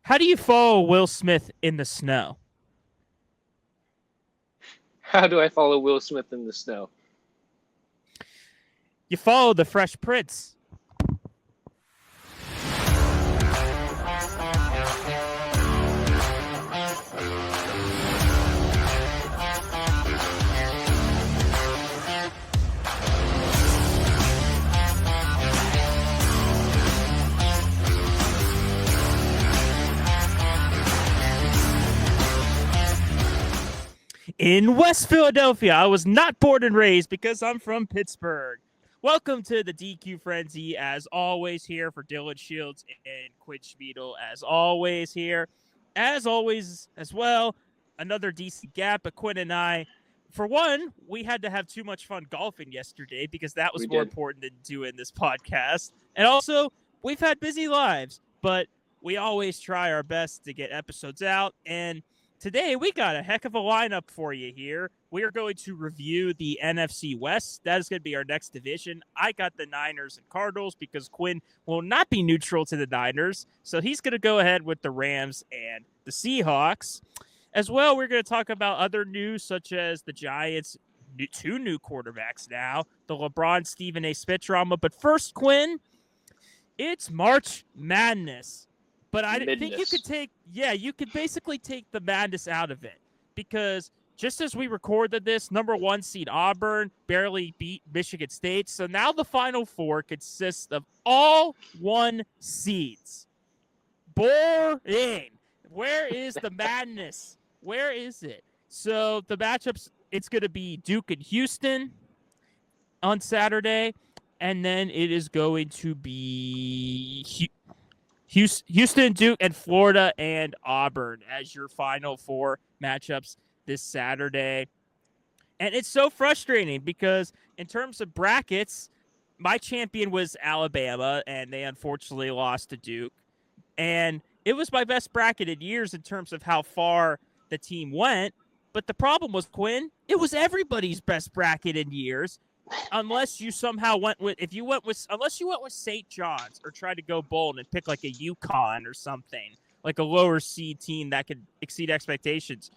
How do you follow Will Smith in the snow? How do I follow Will Smith in the snow? You follow the Fresh Prince. In West Philadelphia. I was not born and raised because I'm from Pittsburgh. Welcome to the DQ Frenzy, as always, here for Dylan Shields and Quinn Schmiedel, as always, here. As always, as well, another decent gap, but Quinn and I, for one, we had to have too much fun golfing yesterday because that was We more did. important than doing this podcast. And also, we've had busy lives, but we always try our best to get episodes out. And today, we got a heck of a lineup for you here. We are going to review the NFC West. That is going to be our next division. I got the Niners and Cardinals because Quinn will not be neutral to the Niners. So he's going to go ahead with the Rams and the Seahawks. As well, we're going to talk about other news such as the Giants, two new quarterbacks now, the LeBron Stephen A. Smith drama. But first, Quinn, it's March Madness. But I think you could you could basically take the madness out of it because just as we recorded this, number 1 seed Auburn barely beat Michigan State. So now the Final Four consists of all 1 seeds. Boring. Where is the madness? Where is it? So the matchups, it's going to be Duke and Houston on Saturday. And then it is going to be Houston, Duke, and Florida and Auburn as your Final Four matchups this Saturday. And it's so frustrating because in terms of brackets, my champion was Alabama, and they unfortunately lost to Duke. And it was my best bracket in years in terms of how far the team went. But the problem was, Quinn, it was everybody's best bracket in years. Unless you somehow went with St. John's or tried to go bold and pick like a UConn or something, like a lower seed team that could exceed expectations,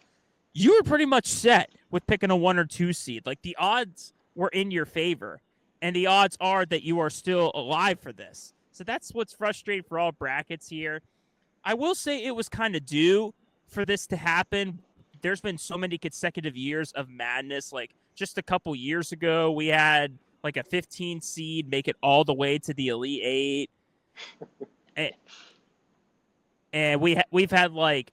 you were pretty much set with picking a 1 or 2 seed. Like the odds were in your favor, and the odds are that you are still alive for this. So that's what's frustrating for all brackets here. I will say it was kind of due for this to happen. There's been so many consecutive years of madness. Like just a couple years ago, we had like a 15 seed make it all the way to the Elite Eight, and we've had like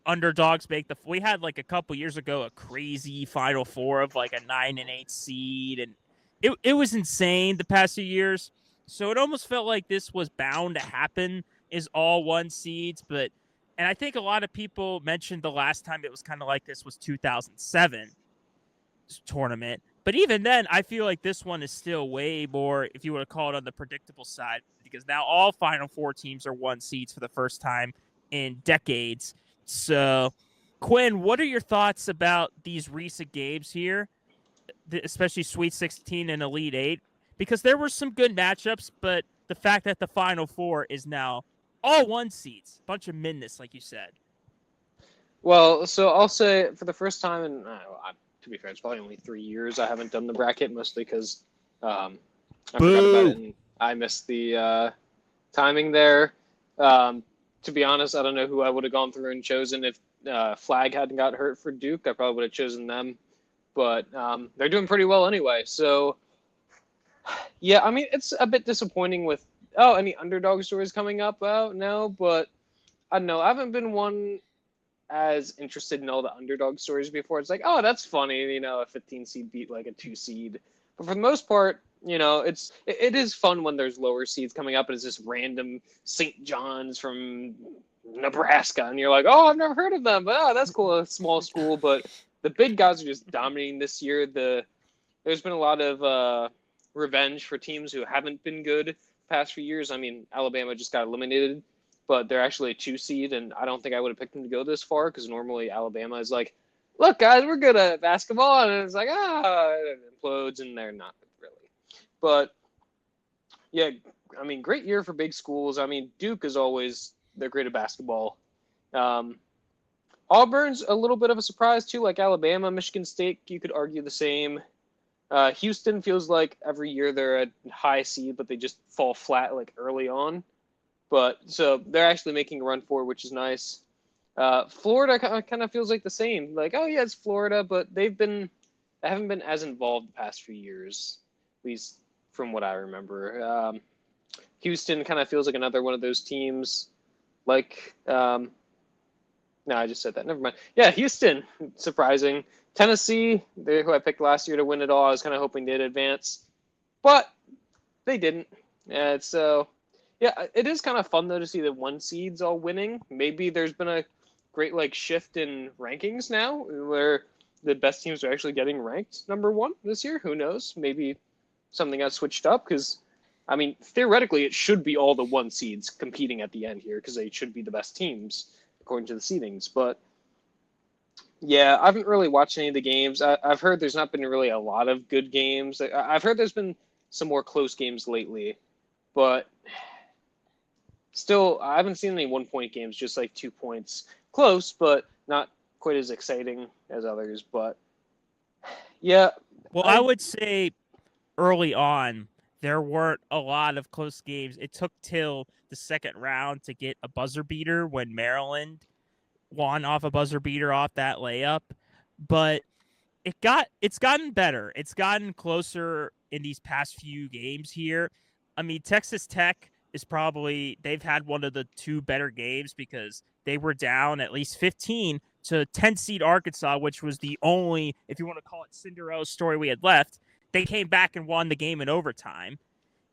underdogs make we had like a couple years ago a crazy Final Four of like a 9 and 8 seed, and it was insane the past few years. So it almost felt like this was bound to happen, is all 1 seeds, but. And I think a lot of people mentioned the last time it was kind of like this was 2007 tournament. But even then, I feel like this one is still way more, if you want to call it, on the predictable side, because now all Final Four teams are 1 seeds for the first time in decades. So, Quinn, what are your thoughts about these recent games here, especially Sweet 16 and Elite 8? Because there were some good matchups, but the fact that the Final Four is now all 1 seeds, bunch of midness, like you said. Well, so I'll say for the first time in, to be fair, it's probably only 3 years I haven't done the bracket, mostly because I forgot about it and I missed the timing there. To be honest, I don't know who I would have gone through and chosen if Flag hadn't got hurt for Duke. I probably would have chosen them, but they're doing pretty well anyway. So, yeah, I mean, it's a bit disappointing with any underdog stories coming up? No, but I don't know. I haven't been one as interested in all the underdog stories before. It's like, oh, that's funny, a 15 seed beat like a 2 seed. But for the most part, it is fun when there's lower seeds coming up and it's just random St. John's from Nebraska, and you're like, oh, I've never heard of them, but that's cool, a small school. But the big guys are just dominating this year. There's been a lot of revenge for teams who haven't been good past few years. I mean, Alabama just got eliminated, but they're actually a 2 seed, and I don't think I would have picked them to go this far because normally Alabama is like, look, guys, we're good at basketball, and it's like, it implodes, and they're not really. But, yeah, I mean, great year for big schools. I mean, Duke is always They're great at basketball. Auburn's a little bit of a surprise too, like Alabama, Michigan State. You could argue the same. Houston feels like every year they're a high seed, but they just fall flat like early on. But so they're actually making a run for it, which is nice. Florida kind of feels like the same. Like, oh yeah, it's Florida, but they haven't been as involved the past few years, at least from what I remember. Houston kind of feels like another one of those teams. Like, no, I just said that. Never mind. Yeah, Houston, surprising. Tennessee, who I picked last year to win it all. I was kind of hoping they'd advance, but they didn't. And so, yeah, it is kind of fun though to see the 1 seeds all winning. Maybe there's been a great like shift in rankings now, where the best teams are actually getting ranked number 1 this year. Who knows? Maybe something got switched up because, I mean, theoretically, it should be all the 1 seeds competing at the end here because they should be the best teams according to the seedings. But yeah, I haven't really watched any of the games. I've heard there's not been really a lot of good games. I've heard there's been some more close games lately, but still, I haven't seen any 1-point games, just like 2 points. Close, but not quite as exciting as others. But yeah. Well, I would say early on, there weren't a lot of close games. It took till the second round to get a buzzer beater when Maryland won off a buzzer beater off that layup. But it's gotten better. It's gotten closer in these past few games here. I mean, Texas Tech is they've had one of the 2 better games because they were down at least 15 to 10 seed Arkansas, which was the only, if you want to call it Cinderella story we had left. They came back and won the game in overtime.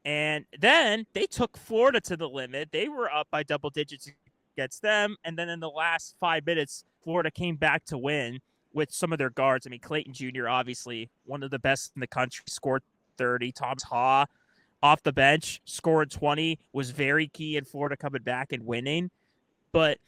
And then they took Florida to the limit. They were up by double digits against them. And then in the last 5 minutes, Florida came back to win with some of their guards. I mean, Clayton Jr., obviously one of the best in the country, scored 30. Thomas Haw off the bench, scoring 20, was very key in Florida coming back and winning. But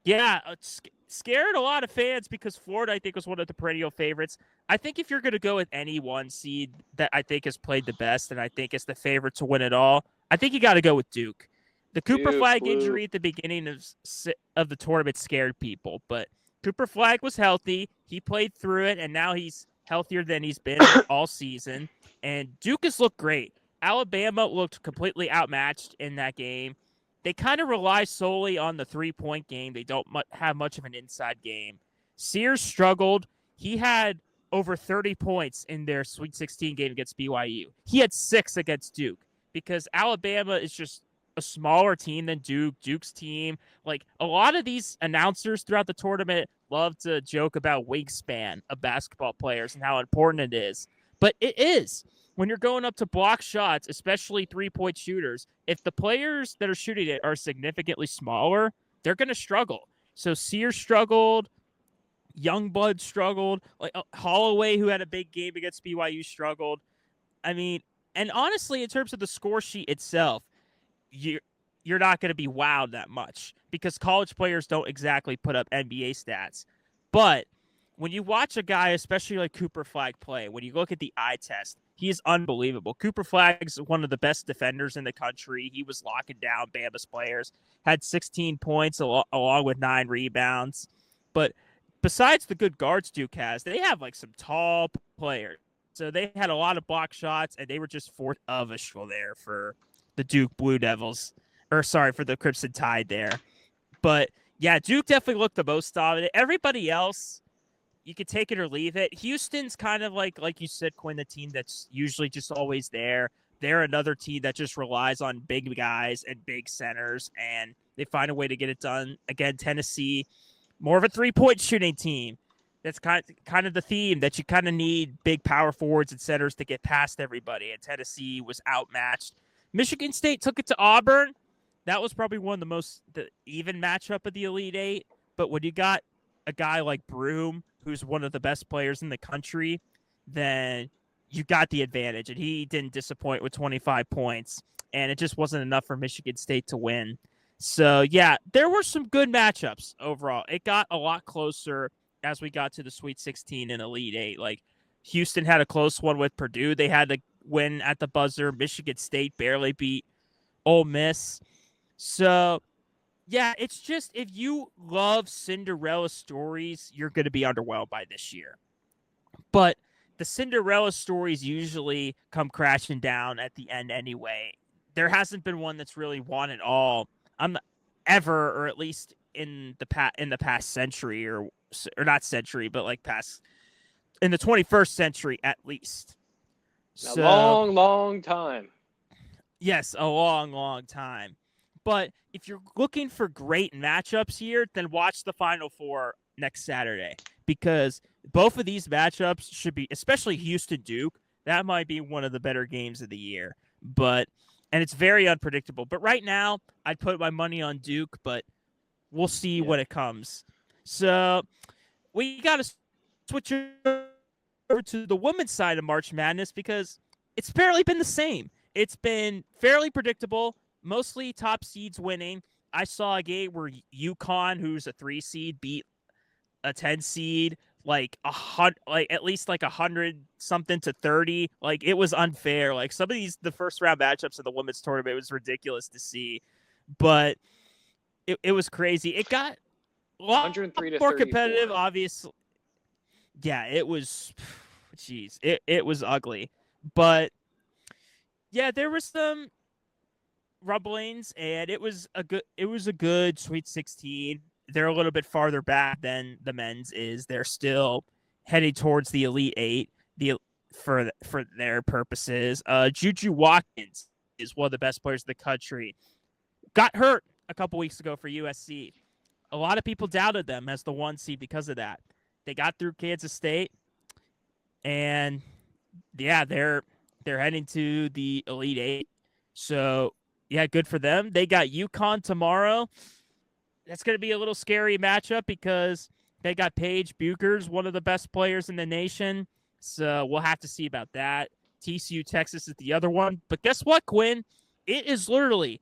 yeah, it's scared a lot of fans because Florida, I think, was one of the perennial favorites. I think if you're going to go with any 1 seed that I think has played the best and I think is the favorite to win it all, I think you got to go with Duke. The Cooper Flag injury at the beginning of the tournament scared people, but Cooper Flag was healthy. He played through it, and now he's healthier than he's been all season. And Duke has looked great. Alabama looked completely outmatched in that game. They kind of rely solely on the 3-point game. They don't have much of an inside game. Sears struggled. He had over 30 points in their Sweet 16 game against BYU. He had 6 against Duke because Alabama is just a smaller team than Duke. Duke's team, like a lot of these announcers throughout the tournament love to joke about wingspan of basketball players and how important it is. But it is. When you're going up to block shots, especially 3-point shooters, if the players that are shooting it are significantly smaller, they're going to struggle. So Sears struggled. Youngblood struggled. Like Holloway, who had a big game against BYU, struggled. I mean, and honestly, in terms of the score sheet itself, you're not going to be wowed that much because college players don't exactly put up NBA stats. But when you watch a guy, especially like Cooper Flag play, when you look at the eye test, he is unbelievable. Cooper Flag's one of the best defenders in the country. He was locking down Bama's players, had 16 points along with 9 rebounds. But besides the good guards Duke has, they have like some tall players. So they had a lot of block shots, and they were just fourth of a show there for the Duke Blue Devils. Or sorry, for the Crimson Tide there. But yeah, Duke definitely looked the most dominant. Everybody else, you could take it or leave it. Houston's kind of like you said, Quinn, the team that's usually just always there. They're another team that just relies on big guys and big centers, and they find a way to get it done. Again, Tennessee, more of a 3-point shooting team. That's kind of the theme, that you kind of need big power forwards and centers to get past everybody, and Tennessee was outmatched. Michigan State took it to Auburn. That was probably one of the even matchup of the Elite Eight, but when you got a guy like Broome, who's one of the best players in the country, then you got the advantage. And he didn't disappoint with 25 points. And it just wasn't enough for Michigan State to win. So, yeah, there were some good matchups overall. It got a lot closer as we got to the Sweet 16 and Elite Eight. Like, Houston had a close one with Purdue. They had to win at the buzzer. Michigan State barely beat Ole Miss. So, Yeah, it's just if you love Cinderella stories, you're going to be underwhelmed by this year. But the Cinderella stories usually come crashing down at the end anyway. There hasn't been one that's really won it all. Ever, or at least in the past century, or not century, but like past in the 21st century at least. A So long, long time. yes, a long, long time. But if you're looking for great matchups here, then watch the Final Four next Saturday, because both of these matchups should be, especially Houston Duke, that might be one of the better games of the year. And it's very unpredictable. But right now, I'd put my money on Duke, but we'll see Yeah. when it comes. So we got to switch over to the women's side of March Madness, because it's fairly been the same. It's been fairly predictable, mostly top seeds winning. I saw a game where UConn, who's a 3 seed, beat a 10 seed like at least like 100 something to 30. Like, it was unfair. Like, some of the first round matchups of the women's tournament, it was ridiculous to see, but it was crazy. It got a lot 103 to more 34. competitive, obviously. Yeah, it was. Jeez, it was ugly, but yeah, there was some rumblings, and it was a good Sweet 16. They're a little bit farther back than the men's is. They're still heading towards the Elite Eight. For their purposes, Juju Watkins is one of the best players in the country. Got hurt a couple weeks ago for USC. A lot of people doubted them as the 1 seed because of that. They got through Kansas State, and yeah, they're heading to the Elite Eight. So yeah, good for them. They got UConn tomorrow. That's going to be a little scary matchup because they got Paige Buchers, one of the best players in the nation. So we'll have to see about that. TCU Texas is the other one. But guess what, Quinn? It is literally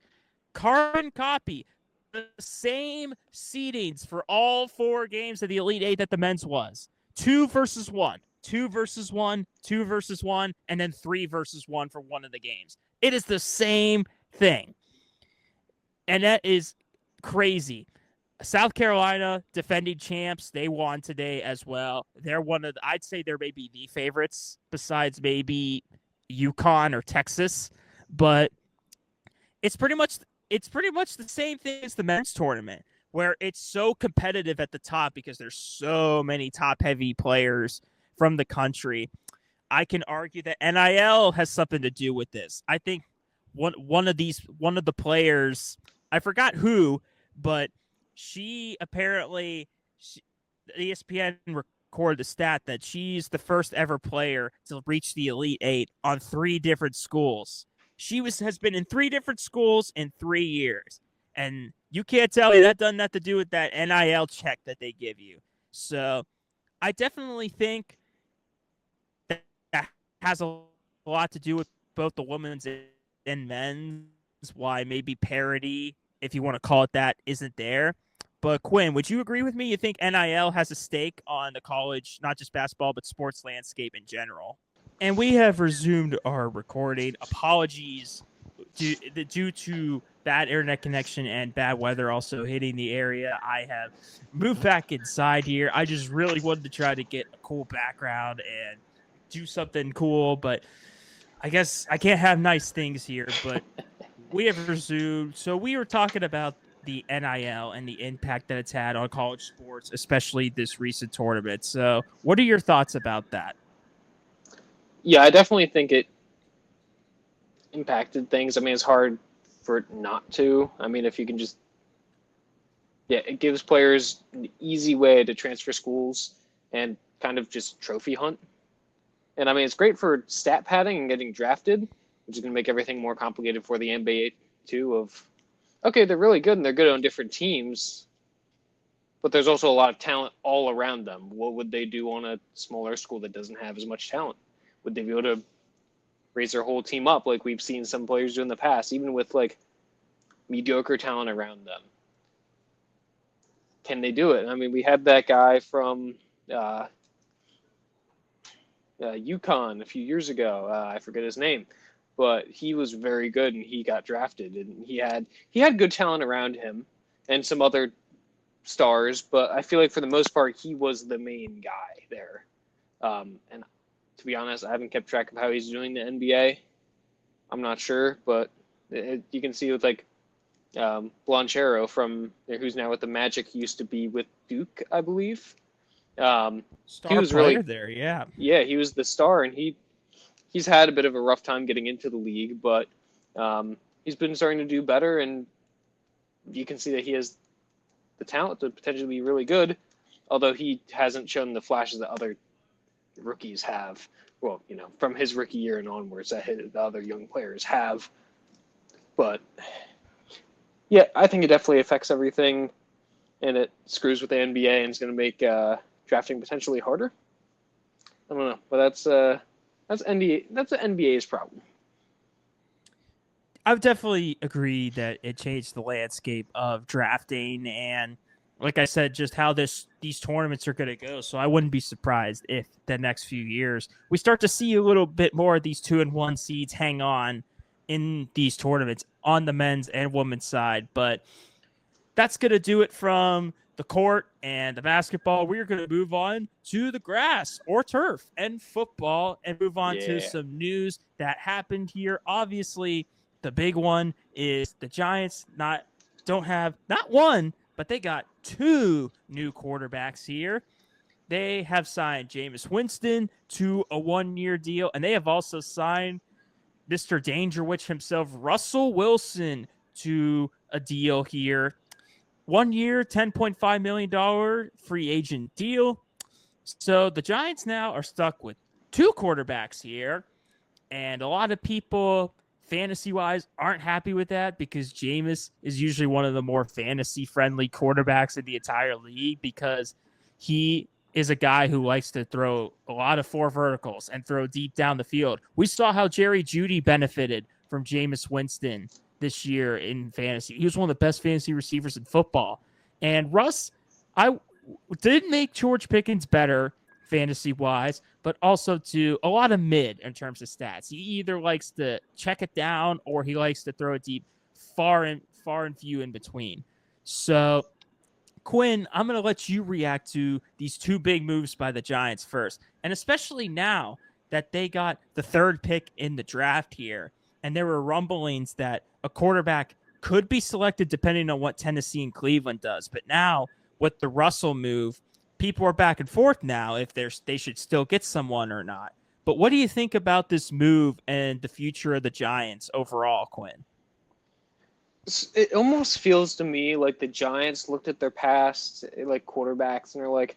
carbon copy, the same seedings for all 4 games of the Elite Eight that the men's was. 2 versus 1, 2 versus 1, 2 versus 1, and then 3 versus 1 for one of the games. It is the same thing. And that is crazy. South Carolina, defending champs, they won today as well. They're I'd say they're maybe the favorites besides maybe UConn or Texas, but it's pretty much the same thing as the men's tournament, where it's so competitive at the top because there's so many top-heavy players from the country. I can argue that NIL has something to do with this. I think one of the players, I forgot who, but she apparently, ESPN recorded the stat that she's the first ever player to reach the Elite Eight on 3 different schools. She has been in 3 different schools in 3 years. And you can't tell me that doesn't have to do with that NIL check that they give you. So I definitely think that has a lot to do with both the women's and men's, why maybe parity, if you want to call it that, isn't there. But Quinn, would you agree with me? You think NIL has a stake on the college, not just basketball, but sports landscape in general? And we have resumed our recording. Apologies due to bad internet connection and bad weather also hitting the area. I have moved back inside here. I just really wanted to try to get a cool background and do something cool, but I guess I can't have nice things here. But we have resumed. So we were talking about the NIL and the impact that it's had on college sports, especially this recent tournament. So what are your thoughts about that? Yeah, I definitely think it impacted things. I mean, it's hard for it not to. I mean, if you can just, yeah, it gives players an easy way to transfer schools and kind of just trophy hunt. And I mean, it's great for stat padding and getting drafted, which is going to make everything more complicated for the NBA too. Okay, they're really good and they're good on different teams, but there's also a lot of talent all around them. What would they do on a smaller school that doesn't have as much talent? Would they be able to raise their whole team up like we've seen some players do in the past, even with like mediocre talent around them? Can they do it? I mean, we had that guy from UConn a few years ago. I forget his name, but he was very good and he got drafted, and he had good talent around him. and some other stars, but I feel like for the most part, he was the main guy there. And to be honest, I haven't kept track of how he's doing the NBA. I'm not sure, but you can see with like Blanchero from who's now with the Magic. He used to be with Duke, I believe. Star He was player really there, yeah. Yeah, he was the star, and he's had a bit of a rough time getting into the league, but he's been starting to do better, and you can see that he has the talent to potentially be really good, although he hasn't shown the flashes that other rookies have. Well, from his rookie year and onwards, that the other young players have. But yeah, I think it definitely affects everything, and it screws with the NBA, and it's going to make drafting potentially harder. I don't know, but that's the NBA's problem. I would definitely agree that it changed the landscape of drafting, and like I said, just how these tournaments are going to go. So I wouldn't be surprised if the next few years we start to see a little bit more of these 2-1 seeds hang on in these tournaments on the men's and women's side. But that's going to do it from the court and the basketball. We're going to move on to the grass or turf and football and move on to some news that happened here. Obviously, the big one is the Giants don't have not one, but they got 2 new quarterbacks here. They have signed Jameis Winston to a 1-year deal, and they have also signed Mr. Dangerwitch himself, Russell Wilson, to a deal here. 1 year, $10.5 million free agent deal. So the Giants now are stuck with 2 quarterbacks here, and a lot of people fantasy-wise aren't happy with that because Jameis is usually one of the more fantasy-friendly quarterbacks in the entire league because he is a guy who likes to throw a lot of 4 verticals and throw deep down the field. We saw how Jerry Jeudy benefited from Jameis Winston this year in fantasy. He was one of the best fantasy receivers in football. And Russ, I did make George Pickens better fantasy-wise, but also to a lot of mid in terms of stats. He either likes to check it down or he likes to throw it deep, far and few in between. So, Quinn, I'm going to let you react to these 2 big moves by the Giants first, and especially now that they got the 3rd pick in the draft here, and there were rumblings that a quarterback could be selected depending on what Tennessee and Cleveland does. But now with the Russell move, people are back and forth now if they should still get someone or not. But what do you think about this move and the future of the Giants overall, Quinn? It almost feels to me like the Giants looked at their past like quarterbacks and they're like,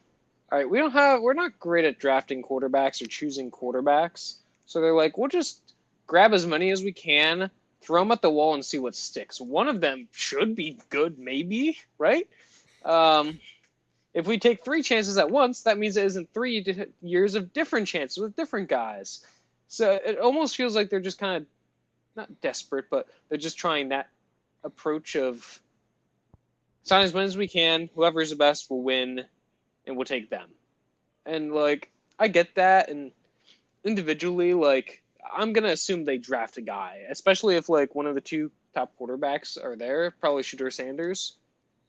all right, we're not great at drafting quarterbacks or choosing quarterbacks. So they're like, we'll just grab as many as we can, throw them at the wall and see what sticks. One of them should be good, maybe, right? If we take 3 chances at once, that means it isn't 3 years of different chances with different guys. So it almost feels like they're just kind of not desperate, but they're just trying that approach of sign as many as we can. Whoever's the best will win, and we'll take them. And like I get that, and individually, like I'm gonna assume they draft a guy, especially if like one of the 2 top quarterbacks are there, probably Shedeur Sanders.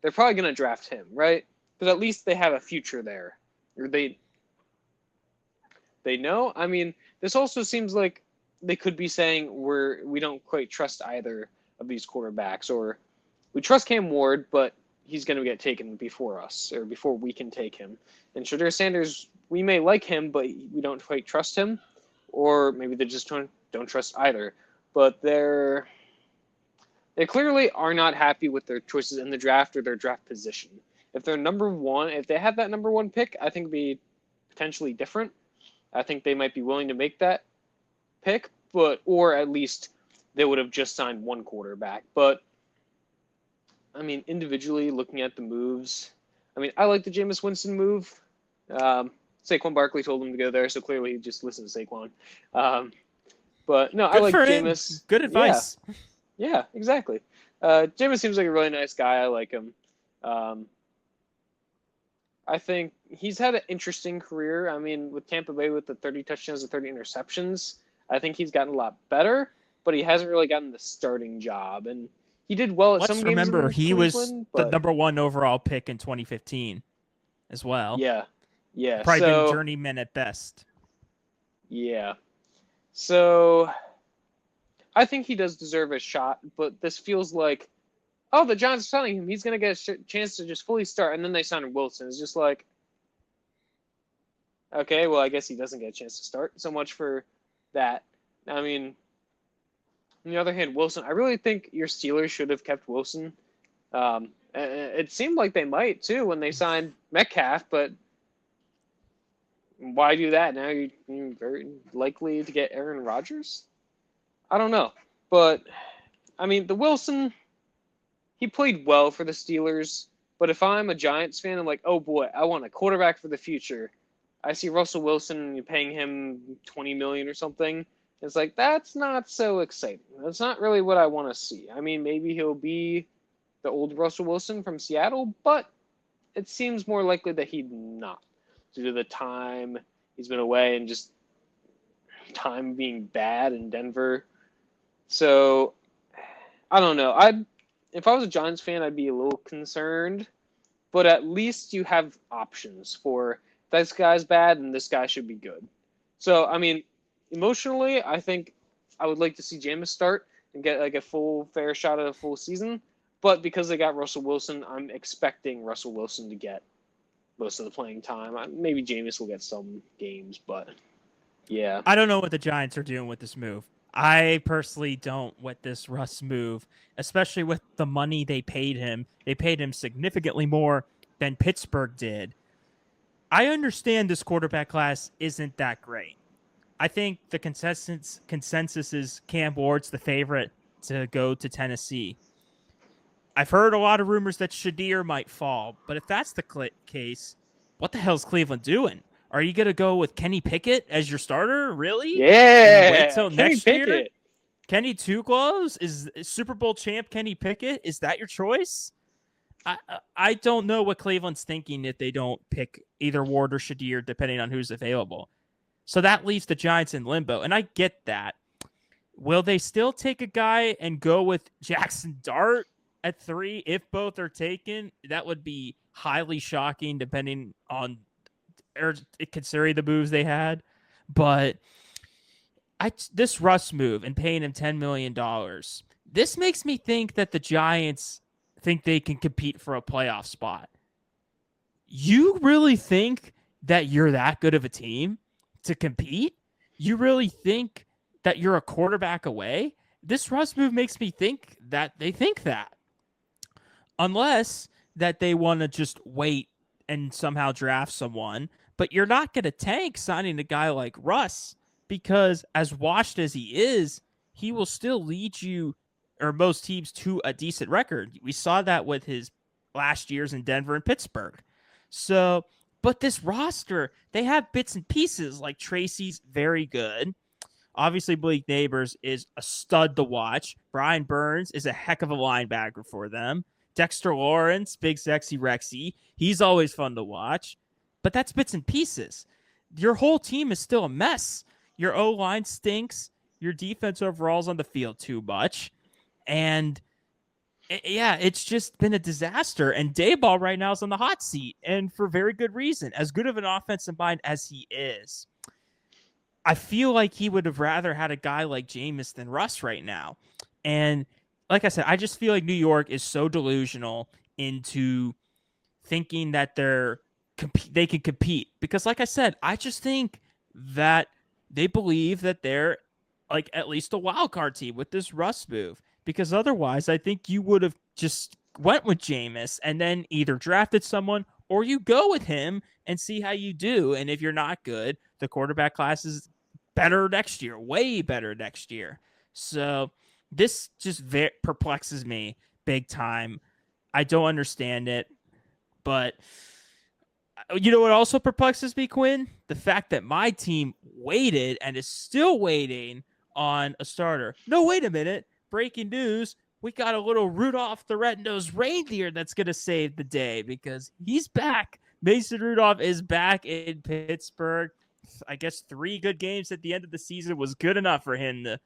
They're probably gonna draft him, right? Because at least they have a future there, or they know. I mean, this also seems like they could be saying we don't quite trust either of these quarterbacks, or we trust Cam Ward, but he's going to get taken before us or before we can take him. And Shedeur Sanders, we may like him, but we don't quite trust him, or maybe they just don't trust either. But they clearly are not happy with their choices in the draft or their draft position. If they're if they have that number 1 pick, I think it'd be potentially different. I think they might be willing to make that pick, or at least they would have just signed 1 quarterback. But I mean, individually looking at the moves, I mean, I like the Jameis Winston move. Saquon Barkley told him to go there, so clearly he just listened to Saquon. But no, I like Jameis. Good advice. Yeah, exactly. Jameis seems like a really nice guy. I like him. I think he's had an interesting career. I mean, with Tampa Bay with the 30 touchdowns and 30 interceptions, I think he's gotten a lot better, but he hasn't really gotten the starting job. And he did well at Let's some games remember in he was Cleveland, the but number 1 overall pick in 2015 as well. yeah. Probably been So journeyman at best. yeah. So I think he does deserve a shot, but this feels like, oh, the Giants are telling him he's going to get a chance to just fully start, and then they signed Wilson. It's just like, okay, well, I guess he doesn't get a chance to start. So much for that. I mean, on the other hand, Wilson, I really think your Steelers should have kept Wilson. It seemed like they might, too, when they signed Metcalf, but why do that? Now you're very likely to get Aaron Rodgers? I don't know. But, I mean, the Wilson, he played well for the Steelers. But if I'm a Giants fan, I'm like, oh, boy, I want a quarterback for the future. I see Russell Wilson, you're paying him $20 million or something. It's like, that's not so exciting. That's not really what I want to see. I mean, maybe he'll be the old Russell Wilson from Seattle, but it seems more likely that he'd not, due to the time he's been away and just time being bad in Denver. So, I don't know. If I was a Giants fan, I'd be a little concerned, but at least you have options for this guy's bad and this guy should be good. So, I mean, emotionally, I think I would like to see Jameis start and get like a full fair shot at a full season. But because they got Russell Wilson, I'm expecting Russell Wilson to get most of the playing time. Maybe Jameis will get some games, but yeah. I don't know what the Giants are doing with this move. I personally don't with this Russ move, especially with the money they paid him. They paid him significantly more than Pittsburgh did. I understand this quarterback class isn't that great. I think the consensus is Cam Ward's the favorite to go to Tennessee. I've heard a lot of rumors that Shadir might fall, but if that's the case, what the hell's Cleveland doing? Are you going to go with Kenny Pickett as your starter? Really? Yeah. Wait till Kenny next Pickett. year? Kenny Two Gloves? Is Super Bowl champ Kenny Pickett? Is that your choice? I don't know what Cleveland's thinking if they don't pick either Ward or Shadir, depending on who's available. So that leaves the Giants in limbo, and I get that. Will they still take a guy and go with Jackson Dart at 3 if both are taken? That would be highly shocking, depending on or considering the moves they had. But this Russ move and paying him $10 million, this makes me think that the Giants think they can compete for a playoff spot. You really think that you're that good of a team to compete? You really think that you're a quarterback away? This Russ move makes me think that they think that. Unless that they want to just wait and somehow draft someone. But you're not going to tank signing a guy like Russ, because as washed as he is, he will still lead you or most teams to a decent record. We saw that with his last years in Denver and Pittsburgh. So, but this roster, they have bits and pieces. Like Tracy's very good. Obviously, Blake Neighbors is a stud to watch. Brian Burns is a heck of a linebacker for them. Dexter Lawrence, big sexy Rexy, he's always fun to watch. But that's bits and pieces. Your whole team is still a mess. Your O-line stinks. Your defense overall is on the field too much. And yeah, it's just been a disaster. And Dayball right now is on the hot seat, and for very good reason. As good of an offensive mind as he is, I feel like he would have rather had a guy like Jameis than Russ right now. And like I said, I just feel like New York is so delusional into thinking that they can compete. Because like I said, I just think that they believe that they're like at least a wild card team with this Russ move. Because otherwise, I think you would have just went with Jameis and then either drafted someone or you go with him and see how you do. And if you're not good, the quarterback class is better next year, way better next year. So this just perplexes me big time. I don't understand it. But you know what also perplexes me, Quinn? The fact that my team waited and is still waiting on a starter. No, wait a minute. Breaking news. We got a little Rudolph the Red-Nosed Reindeer that's going to save the day because he's back. Mason Rudolph is back in Pittsburgh. I guess 3 good games at the end of the season was good enough for him to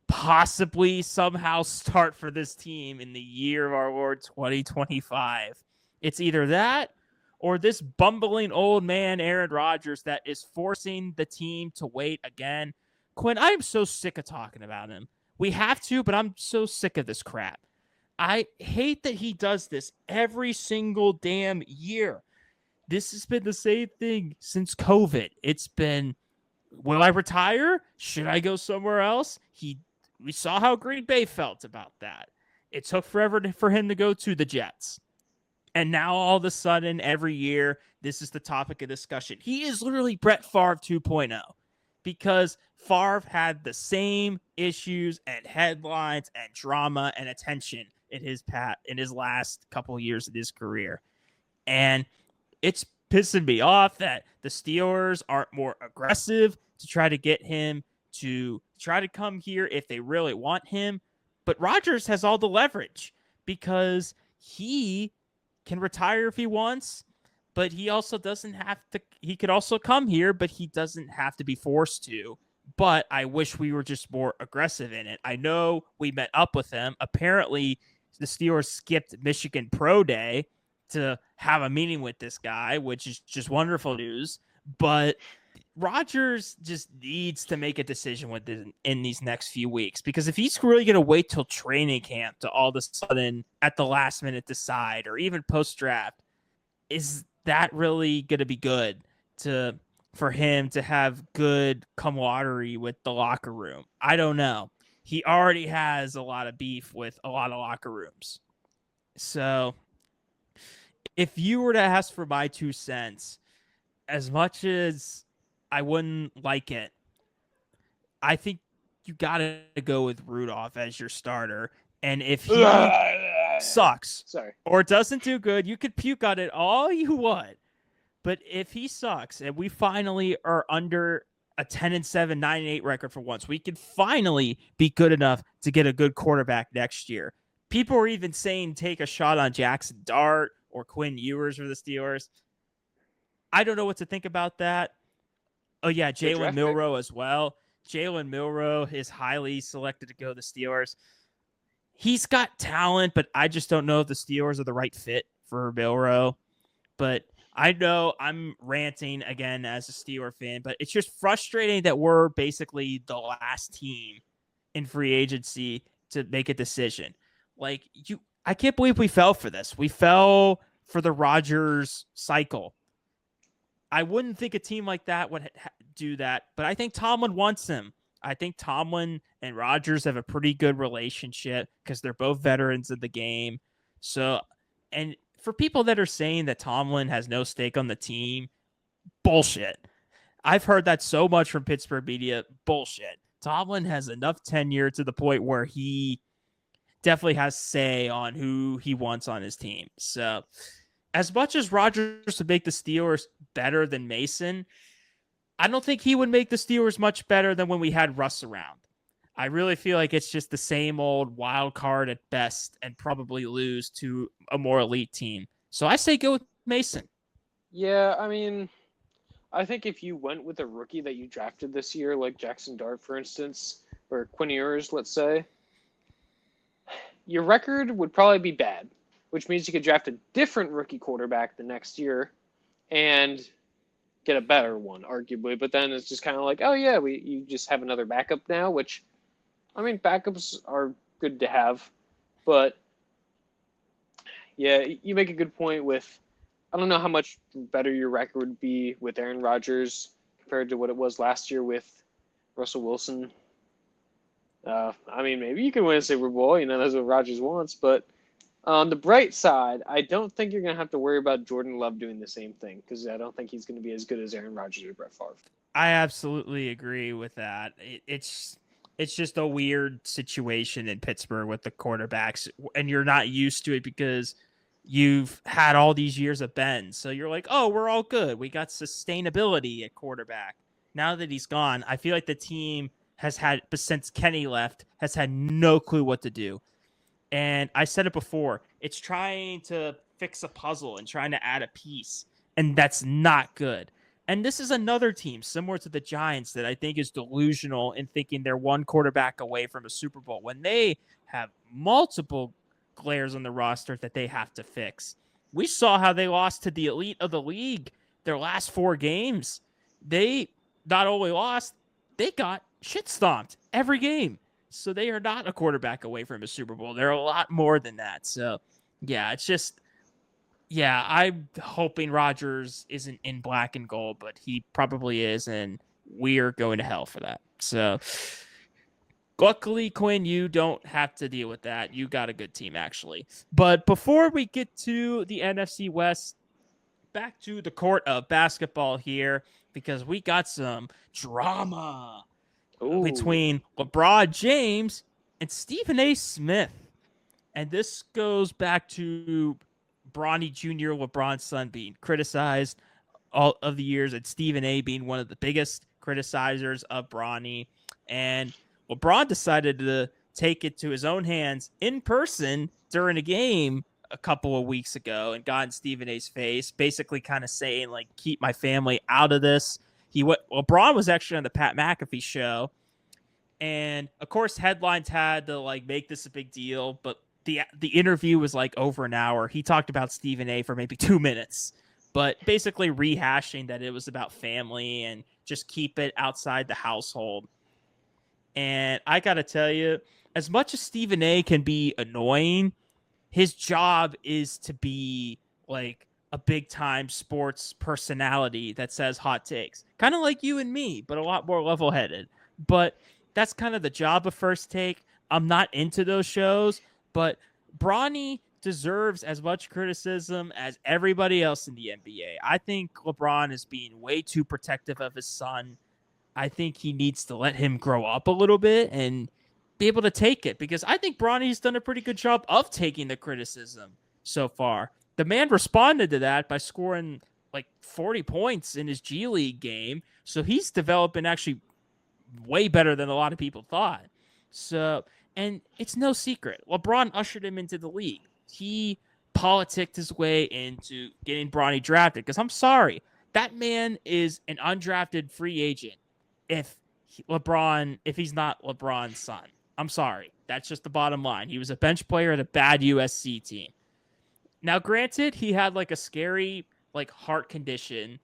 possibly somehow start for this team in the year of our Lord 2025. It's either that or this bumbling old man Aaron Rodgers that is forcing the team to wait again. Quinn, I am so sick of talking about him. We have to, but I'm so sick of this crap. I hate that he does this every single damn year. This has been the same thing since COVID. It's been, will I retire? Should I go somewhere else? We saw how Green Bay felt about that. It took forever for him to go to the Jets. And now all of a sudden, every year, this is the topic of discussion. He is literally Brett Favre 2.0 because Favre had the same issues and headlines and drama and attention in his last couple of years of his career. And it's pissing me off that the Steelers aren't more aggressive to try to get him to try to come here if they really want him. But Rodgers has all the leverage because he can retire if he wants, but he also doesn't have to. He could also come here, but he doesn't have to be forced to. But I wish we were just more aggressive in it. I know we met up with him. Apparently, the Steelers skipped Michigan Pro Day to have a meeting with this guy, which is just wonderful news. But Rodgers just needs to make a decision with this in these next few weeks, because if he's really going to wait till training camp to all of a sudden at the last minute decide, or even post draft, is that really going to be good for him to have good camaraderie with the locker room? I don't know. He already has a lot of beef with a lot of locker rooms. So if you were to ask for my 2 cents, as much as I wouldn't like it, I think you got to go with Rudolph as your starter. And if he sucks or doesn't do good, you could puke on it all you want. But if he sucks and we finally are under a 10-7, 9-8 record for once, we can finally be good enough to get a good quarterback next year. People are even saying take a shot on Jackson Dart or Quinn Ewers for the Steelers. I don't know what to think about that. Oh, yeah, Jalen Milroe as well. Jalen Milroe is highly selected to go to the Steelers. He's got talent, but I just don't know if the Steelers are the right fit for Milroe. But I know I'm ranting again as a Steeler fan, but it's just frustrating that we're basically the last team in free agency to make a decision. I can't believe we fell for this. We fell for the Rodgers cycle. I wouldn't think a team like that would do that, but I think Tomlin wants him. I think Tomlin and Rodgers have a pretty good relationship because they're both veterans of the game. So, and for people that are saying that Tomlin has no stake on the team, bullshit. I've heard that so much from Pittsburgh media. Bullshit. Tomlin has enough tenure to the point where he definitely has say on who he wants on his team. So, as much as Rodgers would make the Steelers better than Mason, I don't think he would make the Steelers much better than when we had Russ around. I really feel like it's just the same old wild card at best and probably lose to a more elite team. So I say go with Mason. Yeah, I mean, I think if you went with a rookie that you drafted this year, like Jackson Dart, for instance, or Quinn Ewers, let's say, your record would probably be bad, which means you could draft a different rookie quarterback the next year and get a better one, arguably. But then it's just kind of like, oh, yeah, you just have another backup now, which, I mean, backups are good to have. But, yeah, you make a good point with, I don't know how much better your record would be with Aaron Rodgers compared to what it was last year with Russell Wilson. I mean, maybe you can win a Super Bowl. That's what Rodgers wants. But on the bright side, I don't think you're going to have to worry about Jordan Love doing the same thing, because I don't think he's going to be as good as Aaron Rodgers or Brett Favre. I absolutely agree with that. It's just a weird situation in Pittsburgh with the quarterbacks, and you're not used to it because you've had all these years of Ben. So you're like, oh, we're all good. We got sustainability at quarterback. Now that he's gone, I feel like the team has had, since Kenny left, has had no clue what to do. And I said it before, it's trying to fix a puzzle and trying to add a piece, and that's not good. And this is another team similar to the Giants that I think is delusional in thinking they're one quarterback away from a Super Bowl when they have multiple glares on the roster that they have to fix. We saw how they lost to the elite of the league their last 4 games. They not only lost, they got shit stomped every game. So they are not a quarterback away from a Super Bowl. They're a lot more than that. So, yeah, it's just, yeah, I'm hoping Rodgers isn't in black and gold, but he probably is, and we're going to hell for that. So, luckily, Quinn, you don't have to deal with that. You got a good team, actually. But before we get to the NFC West, back to the court of basketball here, because we got some drama between LeBron James and Stephen A. Smith. And this goes back to Bronny Jr., LeBron's son, being criticized all of the years, and Stephen A. being one of the biggest criticizers of Bronny. And LeBron decided to take it to his own hands in person during a game a couple of weeks ago and got in Stephen A.'s face, basically kind of saying, like, keep my family out of this. LeBron was actually on the Pat McAfee show, and of course headlines had to like make this a big deal, but the interview was like over an hour. He talked about Stephen A for maybe 2 minutes, but basically rehashing that it was about family and just keep it outside the household. And I got to tell you, as much as Stephen A can be annoying, his job is to be like a big time sports personality that says hot takes, kind of like you and me, but a lot more level headed. But that's kind of the job of First Take. I'm not into those shows, but Bronny deserves as much criticism as everybody else in the NBA. I think LeBron is being way too protective of his son. I think he needs to let him grow up a little bit and be able to take it, because I think Bronny's done a pretty good job of taking the criticism so far. The man responded to that by scoring like 40 points in his G League game. So he's developing actually way better than a lot of people thought. So, and it's no secret, LeBron ushered him into the league. He politicked his way into getting Bronny drafted, because I'm sorry, that man is an undrafted free agent if he's not LeBron's son. I'm sorry. That's just the bottom line. He was a bench player at a bad USC team. Now, granted, he had like a scary like heart condition,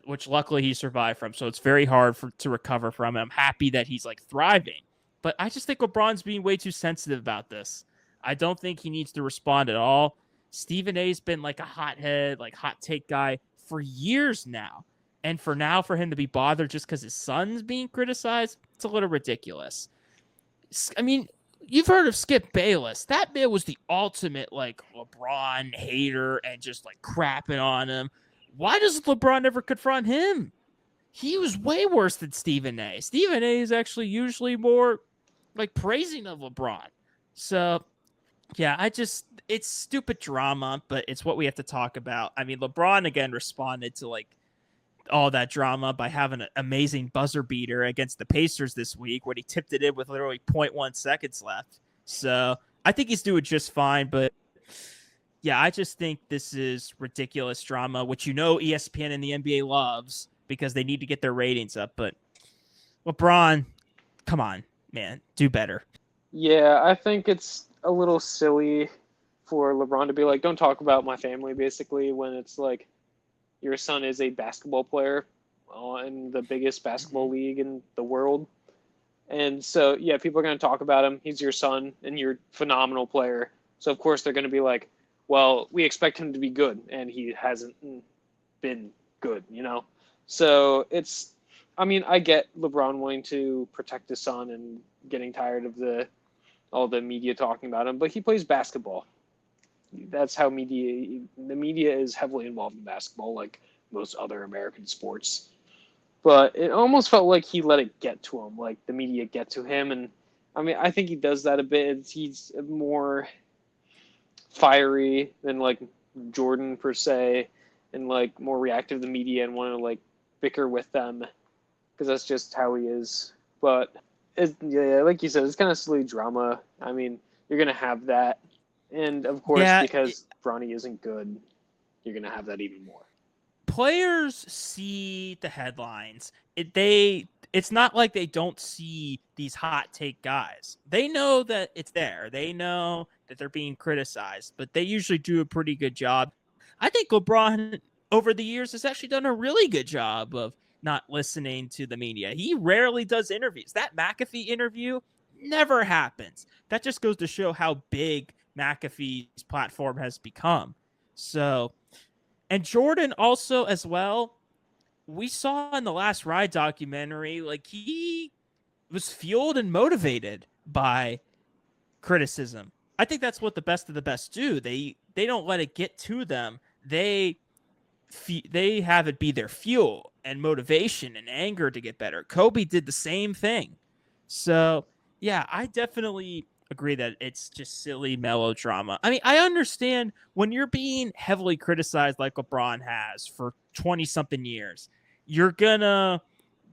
which luckily he survived from. So it's very hard to recover from. And I'm happy that he's like thriving. But I just think LeBron's being way too sensitive about this. I don't think he needs to respond at all. Stephen A's been like a hothead, like hot take guy for years now. And for him to be bothered just because his son's being criticized, it's a little ridiculous. I mean, you've heard of Skip Bayless. That man was the ultimate like LeBron hater and just like crapping on him. Why does LeBron never confront him? He was way worse than Stephen A. Stephen A is actually usually more like praising of LeBron. So, yeah, it's stupid drama, but it's what we have to talk about. I mean, LeBron again responded to like all that drama by having an amazing buzzer beater against the Pacers this week when he tipped it in with literally 0.1 seconds left. So I think he's doing just fine, but yeah, I just think this is ridiculous drama, which ESPN and the NBA loves because they need to get their ratings up. But LeBron, come on, man, do better. Yeah, I think it's a little silly for LeBron to be like, don't talk about my family, basically, when it's like your son is a basketball player in the biggest basketball league in the world. And so, yeah, people are going to talk about him. He's your son, and you're a phenomenal player. So, of course, they're going to be like, well, we expect him to be good, and he hasn't been good, So I get LeBron wanting to protect his son and getting tired of all the media talking about him, but he plays basketball. That's how the media is heavily involved in basketball, like most other American sports. But it almost felt like he let it get to him, like the media get to him. And I think he does that a bit. He's more fiery than like Jordan per se, and like more reactive to the media and want to like bicker with them because that's just how he is. But yeah, like you said, it's kind of silly drama. You're gonna have that. And, of course, because Bronny isn't good, you're going to have that even more. players see the headlines. It's not like they don't see these hot take guys. They know that it's there. They know that they're being criticized, but they usually do a pretty good job. I think LeBron over the years has actually done a really good job of not listening to the media. He rarely does interviews. That McAfee interview never happens. That just goes to show how big McAfee's platform has become. So, and Jordan also as well, we saw in the Last Ride documentary, like he was fueled and motivated by criticism. I think that's what the best of the best do. They don't let it get to them. They have it be their fuel and motivation and anger to get better. Kobe did the same thing. So, yeah, I definitely agree that it's just silly melodrama. I mean, I understand when you're being heavily criticized like LeBron has for 20-something years, you're going to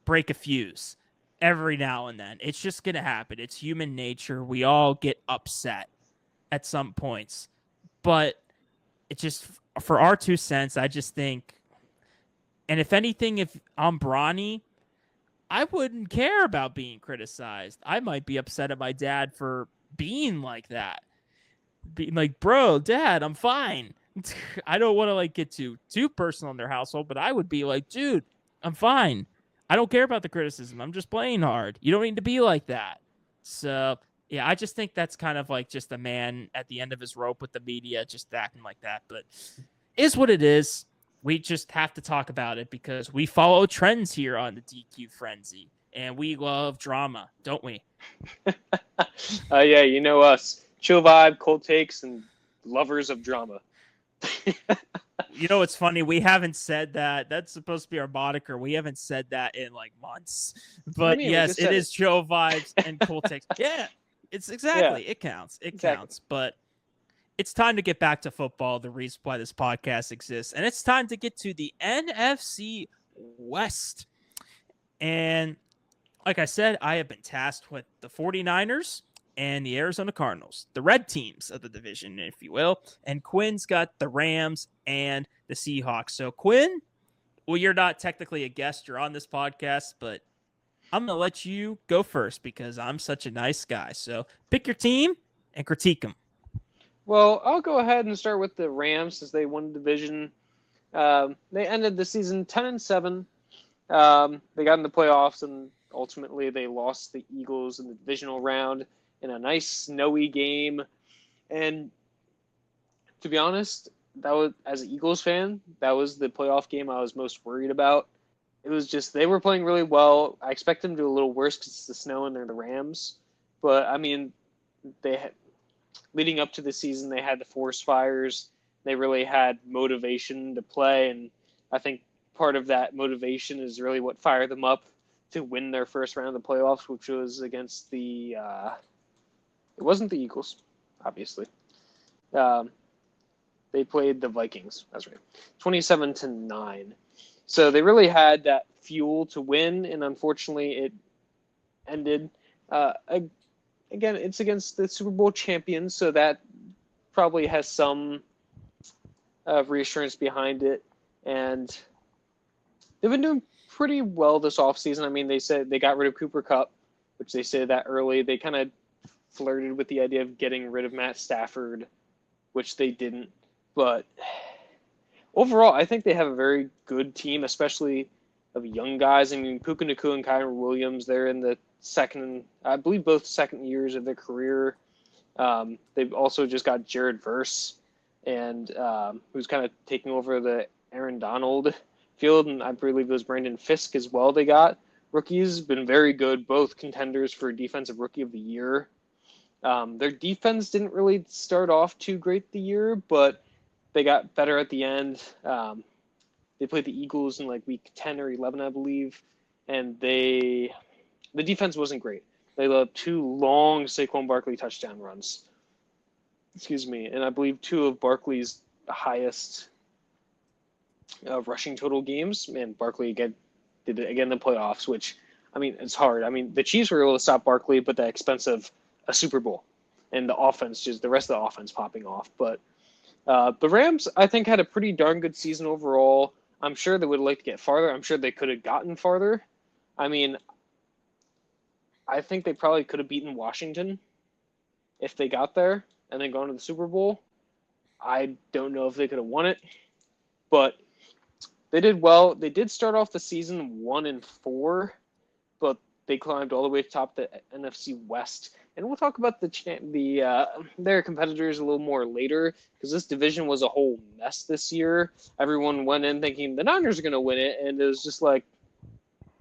break a fuse every now and then. It's just going to happen. It's human nature. We all get upset at some points. But it just, for our 2 cents, I just think, and if anything, if I'm Bronny, I wouldn't care about being criticized. I might be upset at my dad for being like that. Being like, bro, dad, I'm fine. I don't want to like get too personal in their household, but I would be like, dude, I'm fine. I don't care about the criticism. I'm just playing hard. You don't need to be like that. So, yeah, I just think that's kind of like just a man at the end of his rope with the media just acting like that. But is what it is. We just have to talk about it because we follow trends here on the DQ Frenzy. And we love drama, don't we? Yeah, you know us. Chill vibe, cold takes, and lovers of drama. You know what's funny? We haven't said that. That's supposed to be our moniker. We haven't said that in like months. But yes, it is chill vibes and cool takes. Yeah, it's exactly. Yeah, it counts. It counts. But it's time to get back to football, the reason why this podcast exists. And it's time to get to the NFC West. And like I said, I have been tasked with the 49ers and the Arizona Cardinals, the red teams of the division, if you will. And Quinn's got the Rams and the Seahawks. So, Quinn, well, you're not technically a guest. You're on this podcast, but I'm going to let you go first because I'm such a nice guy. So, pick your team and critique them. Well, I'll go ahead and start with the Rams since they won the division. They ended the season 10-7. They got in the playoffs, and ultimately they lost the Eagles in the divisional round in a nice snowy game. And to be honest, that was, as an Eagles fan, that was the playoff game I was most worried about. It was just they were playing really well. I expect them to do a little worse because it's the snow and they're the Rams. But, I mean, they had, leading up to the season, they had the forest fires. They really had motivation to play, and I think part of that motivation is really what fired them up to win their first round of the playoffs, which was against the it wasn't the Eagles, obviously. They played the Vikings. That's right, 27-9. So they really had that fuel to win, and unfortunately, it ended. Again, it's against the Super Bowl champions, so that probably has some reassurance behind it. And they've been doing pretty well this offseason. I mean, they said they got rid of Cooper Kupp, which they said that early. They kind of flirted with the idea of getting rid of Matt Stafford, which they didn't. But overall, I think they have a very good team, especially of young guys. I mean, Puka Nacua and Kyron Williams, they're in the I believe both second years of their career. They've also just got Jared Verse, and who's kind of taking over the Aaron Donald field, and I believe it was Brandon Fisk as well. They got rookies, been very good, both contenders for Defensive Rookie of the Year. Their defense didn't really start off too great the year, but they got better at the end. They played the Eagles in like week 10 or 11, I believe, and the defense wasn't great. They let 2 long Saquon Barkley touchdown runs. And I believe 2 of Barkley's highest rushing total games. And Barkley did it again in the playoffs, which, I mean, it's hard. I mean, the Chiefs were able to stop Barkley, but at the expense of a Super Bowl and the offense, just the rest of the offense popping off. But the Rams, I think, had a pretty darn good season overall. I'm sure they would like to get farther. I'm sure they could have gotten farther. I mean, I think they probably could have beaten Washington if they got there and then gone to the Super Bowl. I don't know if they could have won it, but they did well. They did start off the season 1-4, but they climbed all the way to top the NFC West. And we'll talk about their competitors a little more later, because this division was a whole mess this year. Everyone went in thinking the Niners are going to win it, and it was just like,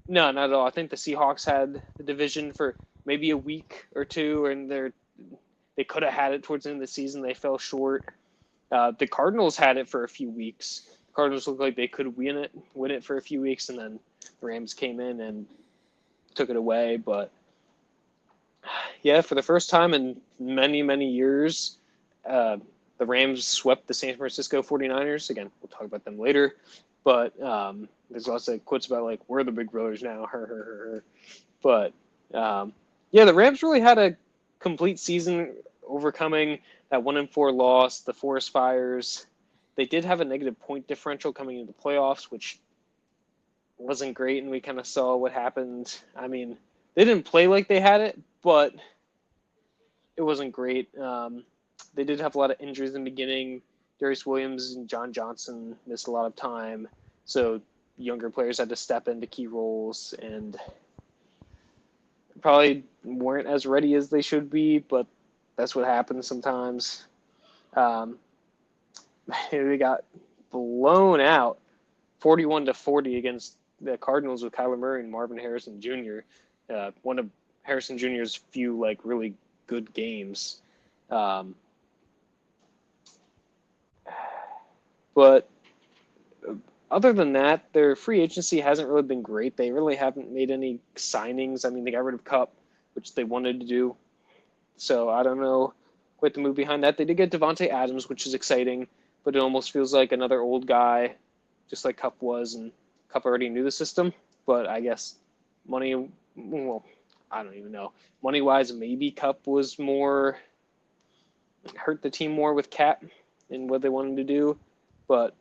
no, not at all. I think the Seahawks had the division for maybe a week or two, and they could have had it towards the end of the season. They fell short. The Cardinals had it for a few weeks. The Cardinals looked like they could win it for a few weeks, and then the Rams came in and took it away. But yeah, for the first time in many, many years, the Rams swept the San Francisco 49ers. Again, we'll talk about them later. But there's lots of quotes about, like, we're the big brothers now. But, yeah, the Rams really had a complete season overcoming that 1-4 loss, the forest fires. They did have a negative point differential coming into the playoffs, which wasn't great, and we kind of saw what happened. I mean, they didn't play like they had it, but it wasn't great. They did have a lot of injuries in the beginning. Darius Williams and John Johnson missed a lot of time, so younger players had to step into key roles and probably weren't as ready as they should be, but that's what happens sometimes. They got blown out 41-40 against the Cardinals with Kyler Murray and Marvin Harrison Jr. One of Harrison Jr.'s few, like, really good games. But other than that, their free agency hasn't really been great. They really haven't made any signings. I mean, they got rid of Kupp, which they wanted to do. So I don't know quite the move behind that. They did get Devontae Adams, which is exciting, but it almost feels like another old guy, just like Kupp was, and Kupp already knew the system. But I guess money, well, I don't even know. Money-wise, maybe Kupp was more, hurt the team more with Cap and what they wanted to do. But,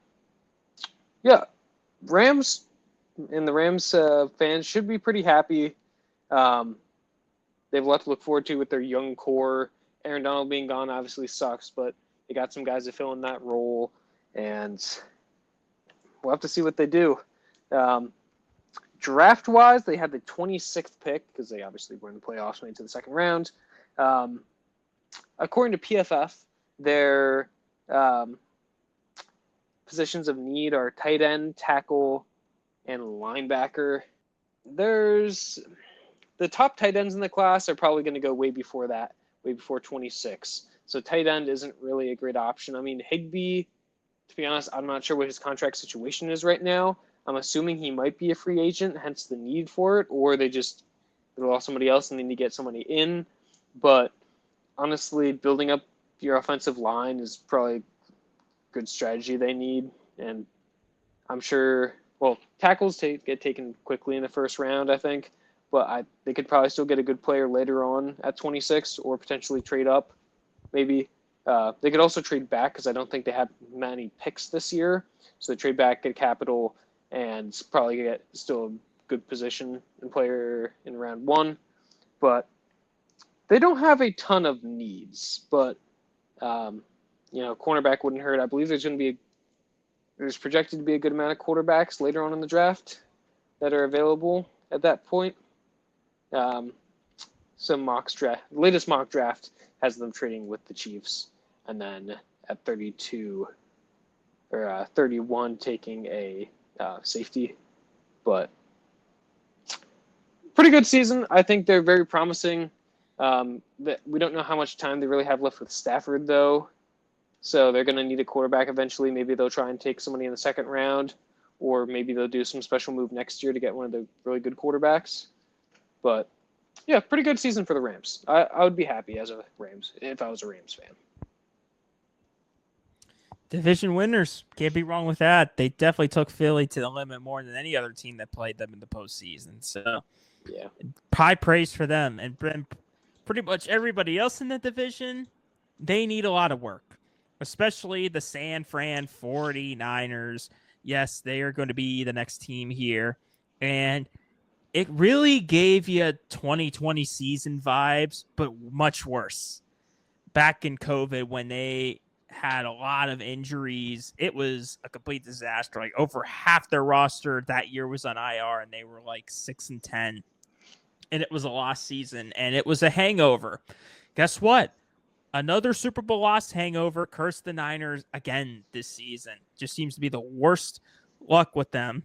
yeah, Rams and the Rams fans should be pretty happy. They have a lot to look forward to with their young core. Aaron Donald being gone obviously sucks, but they got some guys to fill in that role, and we'll have to see what they do. Draft-wise, they had the 26th pick because they obviously were in the playoffs, made it to the second round. According to PFF, their positions of need are tight end, tackle, and linebacker. There's the top tight ends in the class are probably going to go way before that, way before 26. So tight end isn't really a great option. I mean, Higbee, to be honest, I'm not sure what his contract situation is right now. I'm assuming he might be a free agent, hence the need for it, or they lost somebody else and they need to get somebody in. But honestly, building up your offensive line is probably a good strategy they need. And I'm sure, well, tackles get taken quickly in the first round, I think. But they could probably still get a good player later on at 26 or potentially trade up, maybe. They could also trade back because I don't think they have many picks this year. So they trade back, get capital, and probably get still a good position and player in round one. But they don't have a ton of needs. But, cornerback wouldn't hurt. I believe there's projected to be a good amount of quarterbacks later on in the draft that are available at that point. Some latest mock draft has them trading with the Chiefs, and then at 32 or 31 taking a safety. But pretty good season. I think they're very promising. We don't know how much time they really have left with Stafford, though. So they're going to need a quarterback eventually. Maybe they'll try and take somebody in the second round, or maybe they'll do some special move next year to get one of the really good quarterbacks. But, yeah, pretty good season for the Rams. I would be happy as a Rams if I was a Rams fan. Division winners. Can't be wrong with that. They definitely took Philly to the limit more than any other team that played them in the postseason. So, yeah, high praise for them. And pretty much everybody else in the division, they need a lot of work, especially the San Fran 49ers. Yes, they are going to be the next team here. And it really gave you 2020 season vibes, but much worse. Back in COVID, when they had a lot of injuries, it was a complete disaster. Like over half their roster that year was on IR, and they were like 6-10. And it was a lost season, and it was a hangover. Guess what? Another Super Bowl loss hangover cursed the Niners again this season. Just seems to be the worst luck with them.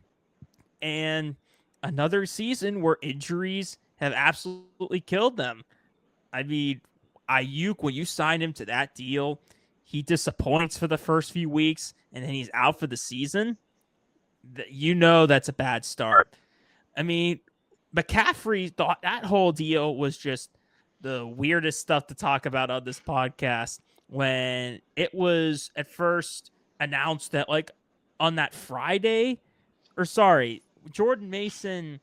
And another season where injuries have absolutely killed them. I mean, Ayuk, when you signed him to that deal, he disappoints for the first few weeks, and then he's out for the season. You know that's a bad start. I mean, McCaffrey thought that whole deal was just the weirdest stuff to talk about on this podcast when it was at first announced that like on that Friday, or sorry, Jordan Mason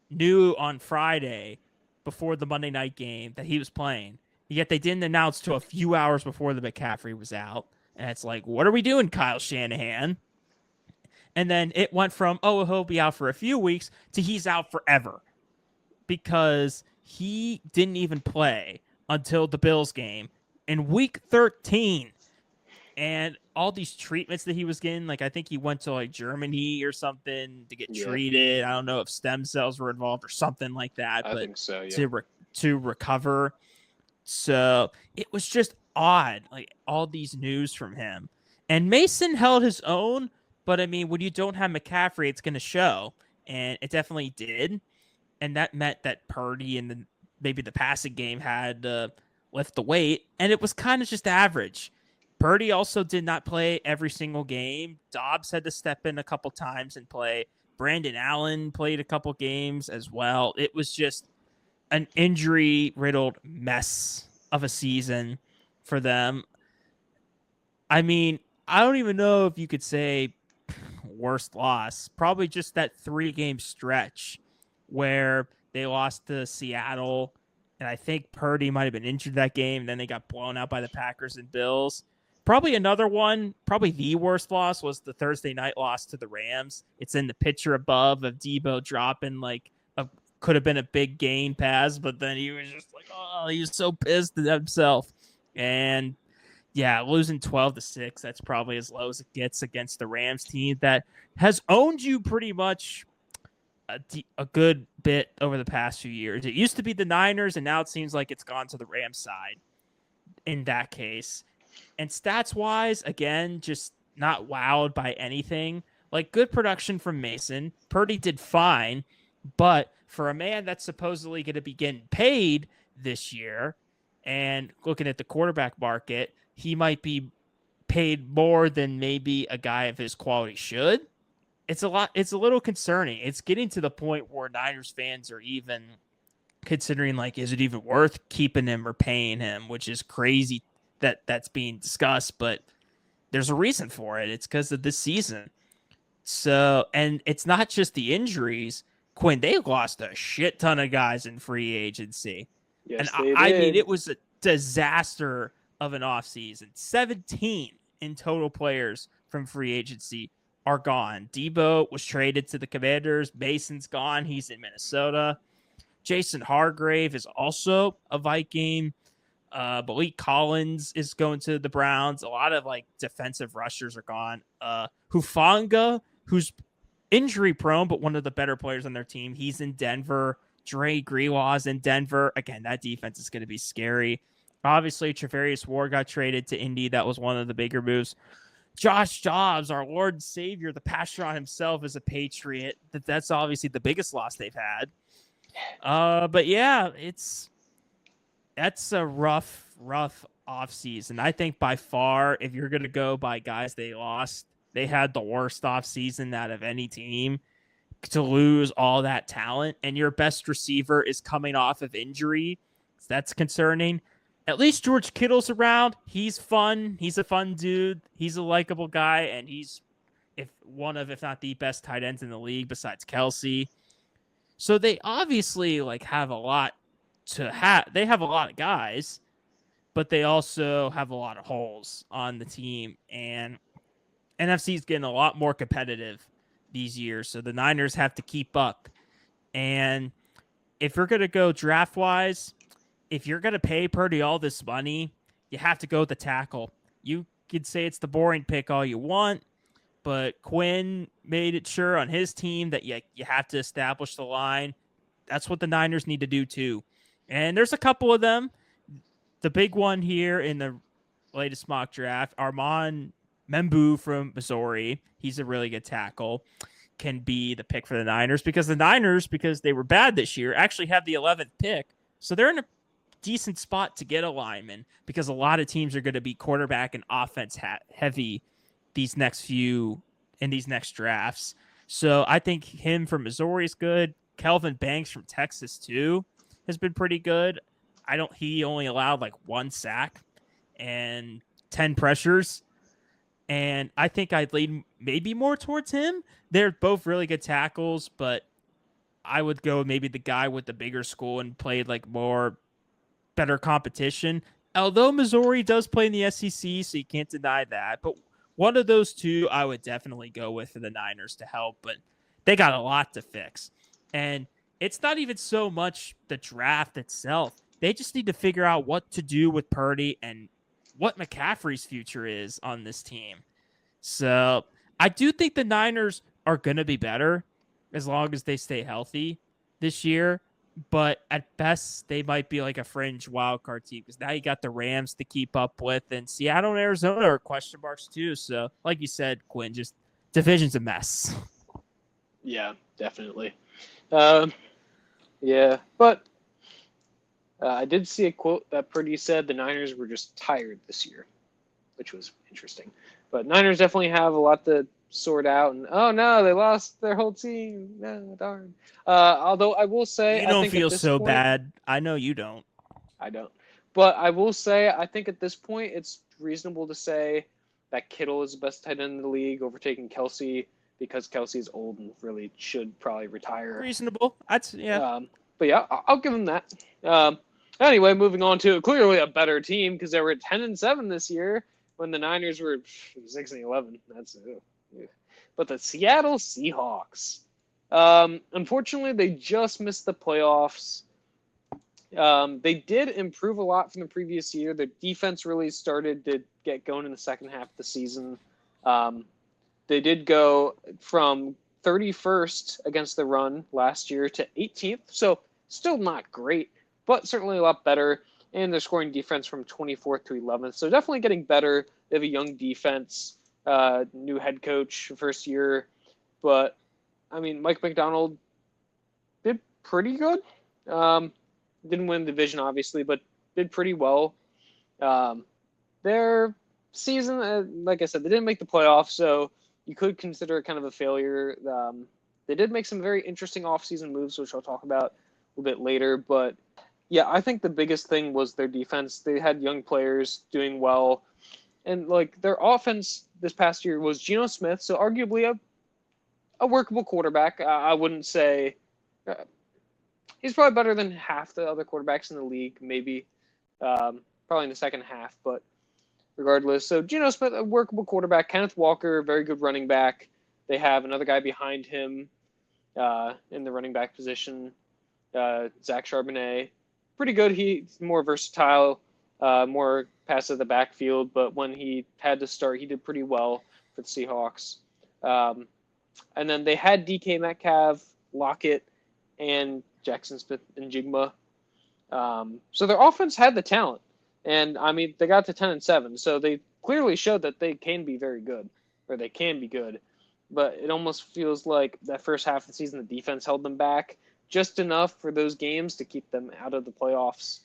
knew on Friday before the Monday night game that he was playing. Yet they didn't announce till a few hours before the McCaffrey was out. And it's like, what are we doing, Kyle Shanahan? And then it went from, oh, he'll be out for a few weeks to he's out forever. Because he didn't even play until the Bills game in week 13. And all these treatments that he was getting, like I think he went to like Germany or something to get treated. I don't know if stem cells were involved or something like that. I think so, yeah. To recover. So it was just odd, like all these news from him. And Mason held his own, but I mean, when you don't have McCaffrey, it's going to show. And it definitely did. And that meant that Purdy and maybe the passing game had lift the weight, and it was kind of just average. Purdy also did not play every single game. Dobbs had to step in a couple times and play. Brandon Allen played a couple games as well. It was just an injury-riddled mess of a season for them. I mean, I don't even know if you could say worst loss. Probably just that 3-game stretch where they lost to Seattle, and I think Purdy might have been injured that game. Then they got blown out by the Packers and Bills. Probably another one, probably the worst loss was the Thursday night loss to the Rams. It's in the picture above of Debo dropping like could have been a big gain pass, but then he was just like, oh, he was so pissed at himself. And yeah, losing 12-6, that's probably as low as it gets against the Rams team that has owned you pretty much a good bit over the past few years. It used to be the Niners, and now it seems like it's gone to the Rams side in that case. And stats-wise, again, just not wowed by anything. Like, good production from Mason. Purdy did fine, but for a man that's supposedly going to be getting paid this year, and looking at the quarterback market, he might be paid more than maybe a guy of his quality should. It's a little concerning. It's getting to the point where Niners fans are even considering, like, is it even worth keeping him or paying him, which is crazy that's being discussed, but there's a reason for it. It's because of this season. So, and it's not just the injuries. Quinn, they lost a shit ton of guys in free agency. Yes, and I mean, it was a disaster of an offseason. 17 in total players from free agency are gone. Debo was traded to the Commanders. Mason's gone. He's in Minnesota. Jason Hargrave is also a Viking. Malik Collins is going to the Browns. A lot of like defensive rushers are gone. Hufanga, who's injury prone, but one of the better players on their team, he's in Denver. Dre Greenlaw's in Denver. Again, that defense is going to be scary. Obviously, Trevarius Ward got traded to Indy. That was one of the bigger moves. Josh Dobbs, our Lord and Savior, the Patriot himself, is a Patriot. That's obviously the biggest loss they've had. But yeah, that's a rough offseason. I think by far, if you're going to go by guys they lost, they had the worst offseason out of any team to lose all that talent. And your best receiver is coming off of injury. That's concerning. At least George Kittle's around. He's fun. He's a fun dude. He's a likable guy. And he's if not the best tight ends in the league besides Kelsey. So they obviously like have a lot to have. They have a lot of guys, but they also have a lot of holes on the team. And NFC is getting a lot more competitive these years, so the Niners have to keep up. And if you're going to go draft-wise, if you're going to pay Purdy all this money, you have to go with the tackle. You could say it's the boring pick all you want, but Quinn made it sure on his team that you have to establish the line. That's what the Niners need to do too. And there's a couple of them. The big one here in the latest mock draft, Armand Membu from Missouri. He's a really good tackle. Can be the pick for the Niners because because they were bad this year, actually have the 11th pick. So they're in a decent spot to get a lineman because a lot of teams are going to be quarterback and offense heavy these next drafts. So I think him from Missouri is good. Kelvin Banks from Texas too has been pretty good. He only allowed like 1 sack and 10 pressures. And I think I'd lean maybe more towards him. They're both really good tackles, but I would go maybe the guy with the bigger school and played like better competition. Although Missouri does play in the SEC, so you can't deny that. But one of those two I would definitely go with for the Niners to help, but they got a lot to fix. And it's not even so much the draft itself. They just need to figure out what to do with Purdy and what McCaffrey's future is on this team. So I do think the Niners are going to be better as long as they stay healthy this year. But at best, they might be like a fringe wildcard team because now you got the Rams to keep up with, and Seattle and Arizona are question marks too. So like you said, Quinn, just division's a mess. Yeah, definitely. Yeah, but I did see a quote that Purdy said the Niners were just tired this year, which was interesting. But Niners definitely have a lot to sort out. And oh no, they lost their whole team. No, darn. Although I will say, You don't I think feel at this so point, bad. I know you don't. I don't. But I will say, I think at this point, it's reasonable to say that Kittle is the best tight end in the league, overtaking Kelsey because Kelsey is old and really should probably retire. Reasonable. Yeah. But yeah, I'll give him that. Anyway, moving on to clearly a better team because they were 10-7 this year when the Niners were 6-11. But the Seattle Seahawks. Unfortunately, they just missed the playoffs. They did improve a lot from the previous year. Their defense really started to get going in the second half of the season. They did go from 31st against the run last year to 18th, so still not great, but certainly a lot better. And they're scoring defense from 24th to 11th, so definitely getting better. They have a young defense, new head coach, first year. But, I mean, Mike McDonald did pretty good. Didn't win the division, obviously, but did pretty well. Their season, like I said, they didn't make the playoffs, so you could consider it kind of a failure. They did make some very interesting offseason moves, which I'll talk about a little bit later. But, yeah, I think the biggest thing was their defense. They had young players doing well. And, like, their offense this past year was Geno Smith, so arguably a workable quarterback. I wouldn't say he's probably better than half the other quarterbacks in the league, maybe. Probably in the second half, but regardless. So Geno Smith, a workable quarterback. Kenneth Walker, very good running back. They have another guy behind him in the running back position, Zach Charbonnet. Pretty good. He's more versatile, more pass of the backfield, but when he had to start, he did pretty well for the Seahawks. And then they had DK Metcalf, Lockett, and Jackson Smith and Jigma. So their offense had the talent. And, I mean, they got to 10-7, so they clearly showed that they can be very good, or they can be good. But it almost feels like that first half of the season, the defense held them back just enough for those games to keep them out of the playoffs.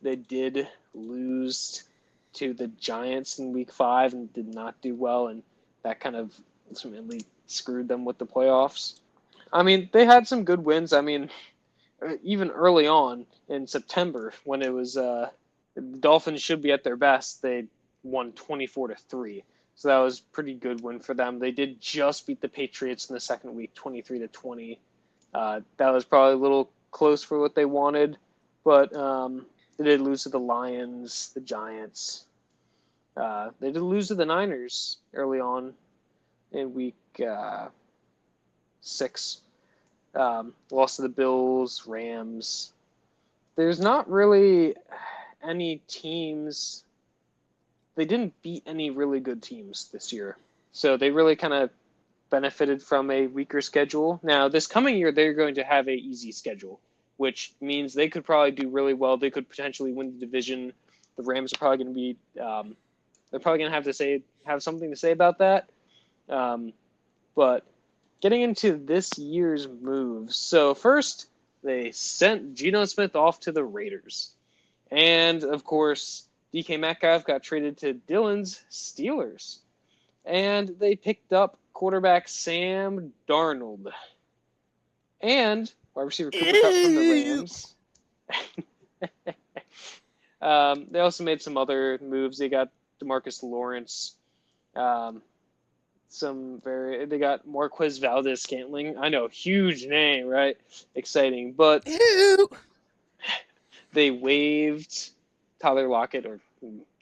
They did lose to the Giants in Week 5 and did not do well, and that kind of ultimately screwed them with the playoffs. I mean, they had some good wins. I mean, even early on in September, when it was the Dolphins should be at their best, they won 24-3. So that was a pretty good win for them. They did just beat the Patriots in the second week, 23-20. That was probably a little close for what they wanted, but they did lose to the Lions, the Giants. They did lose to the Niners early on in week 6. Lost to the Bills, Rams. There's not really any teams. They didn't beat any really good teams this year. So they really kind of benefited from a weaker schedule. Now, this coming year, they're going to have an easy schedule, which means they could probably do really well. They could potentially win the division. The Rams are probably going to be they're probably going to have something to say about that. But getting into this year's moves. So first, they sent Geno Smith off to the Raiders. And, of course, DK Metcalf got traded to Dylan's Steelers. And they picked up quarterback Sam Darnold. And wide receiver Cooper Kupp from the Rams. They also made some other moves. They got DeMarcus Lawrence. They got Marquez Valdez-Scantling. I know, huge name, right? Exciting. But they waived Tyler Lockett, or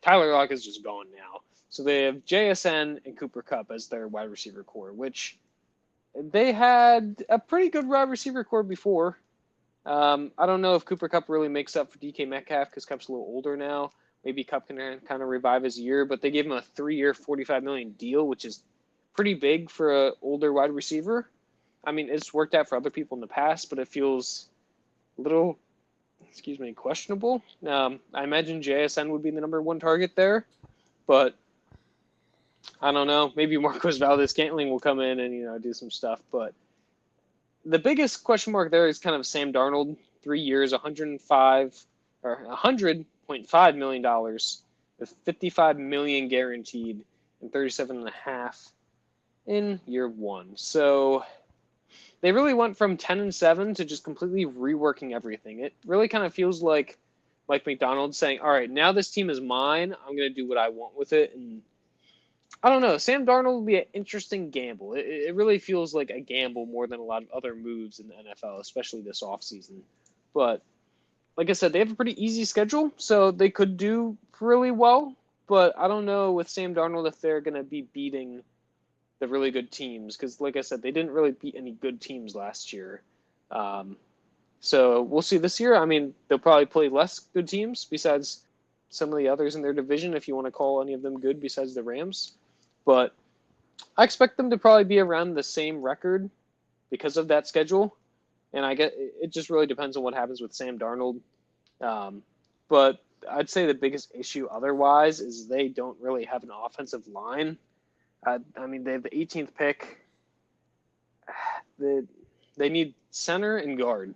Tyler Lockett's just gone now. So they have JSN and Cooper Kupp as their wide receiver core, which they had a pretty good wide receiver core before. I don't know if Cooper Kupp really makes up for DK Metcalf because Kupp's a little older now. Maybe Kupp can kind of revive his year, but they gave him a 3-year, $45 million deal, which is pretty big for an older wide receiver. I mean, it's worked out for other people in the past, but it feels a little, questionable. I imagine JSN would be the number one target there, but I don't know. Maybe Marquez Valdez-Scantling will come in and, do some stuff, but the biggest question mark there is kind of Sam Darnold, 3 years, $100.5 million with $55 million guaranteed and $37.5 in year 1. So they really went from 10-7 to just completely reworking everything. It really kind of feels like Mike McDonald saying, all right, now this team is mine. I'm going to do what I want with it. And I don't know. Sam Darnold will be an interesting gamble. It really feels like a gamble more than a lot of other moves in the NFL, especially this offseason. But like I said, they have a pretty easy schedule, so they could do really well. But I don't know with Sam Darnold if they're going to be beating the really good teams, because like I said, they didn't really beat any good teams last year. So we'll see this year. I mean, they'll probably play less good teams besides some of the others in their division, if you want to call any of them good besides the Rams. But I expect them to probably be around the same record because of that schedule. And I get it just really depends on what happens with Sam Darnold. But I'd say the biggest issue otherwise is they don't really have an offensive line. I mean, they have the 18th pick. They need center and guard.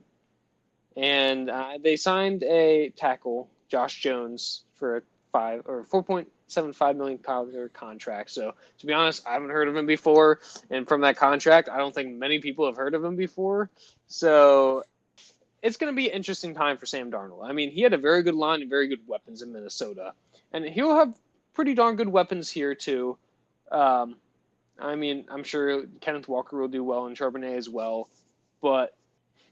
And they signed a tackle, Josh Jones, for a $4.75 million contract. So, to be honest, I haven't heard of him before. And from that contract, I don't think many people have heard of him before. So, it's going to be an interesting time for Sam Darnold. I mean, he had a very good line and very good weapons in Minnesota. And he'll have pretty darn good weapons here, too. I mean, I'm sure Kenneth Walker will do well and Charbonnet as well. But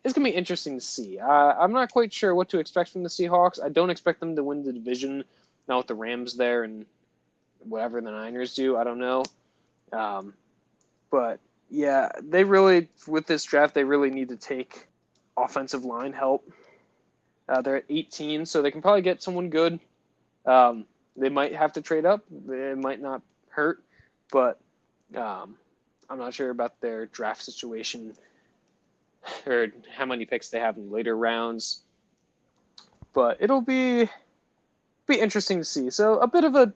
it's going to be interesting to see. I'm not quite sure what to expect from the Seahawks. I don't expect them to win the division, not with the Rams there and whatever the Niners do. I don't know. But, yeah, with this draft, they really need to take offensive line help. They're at 18, so they can probably get someone good. They might have to trade up. It might not hurt, but I'm not sure about their draft situation or how many picks they have in later rounds. But it'll be interesting to see. So a bit of a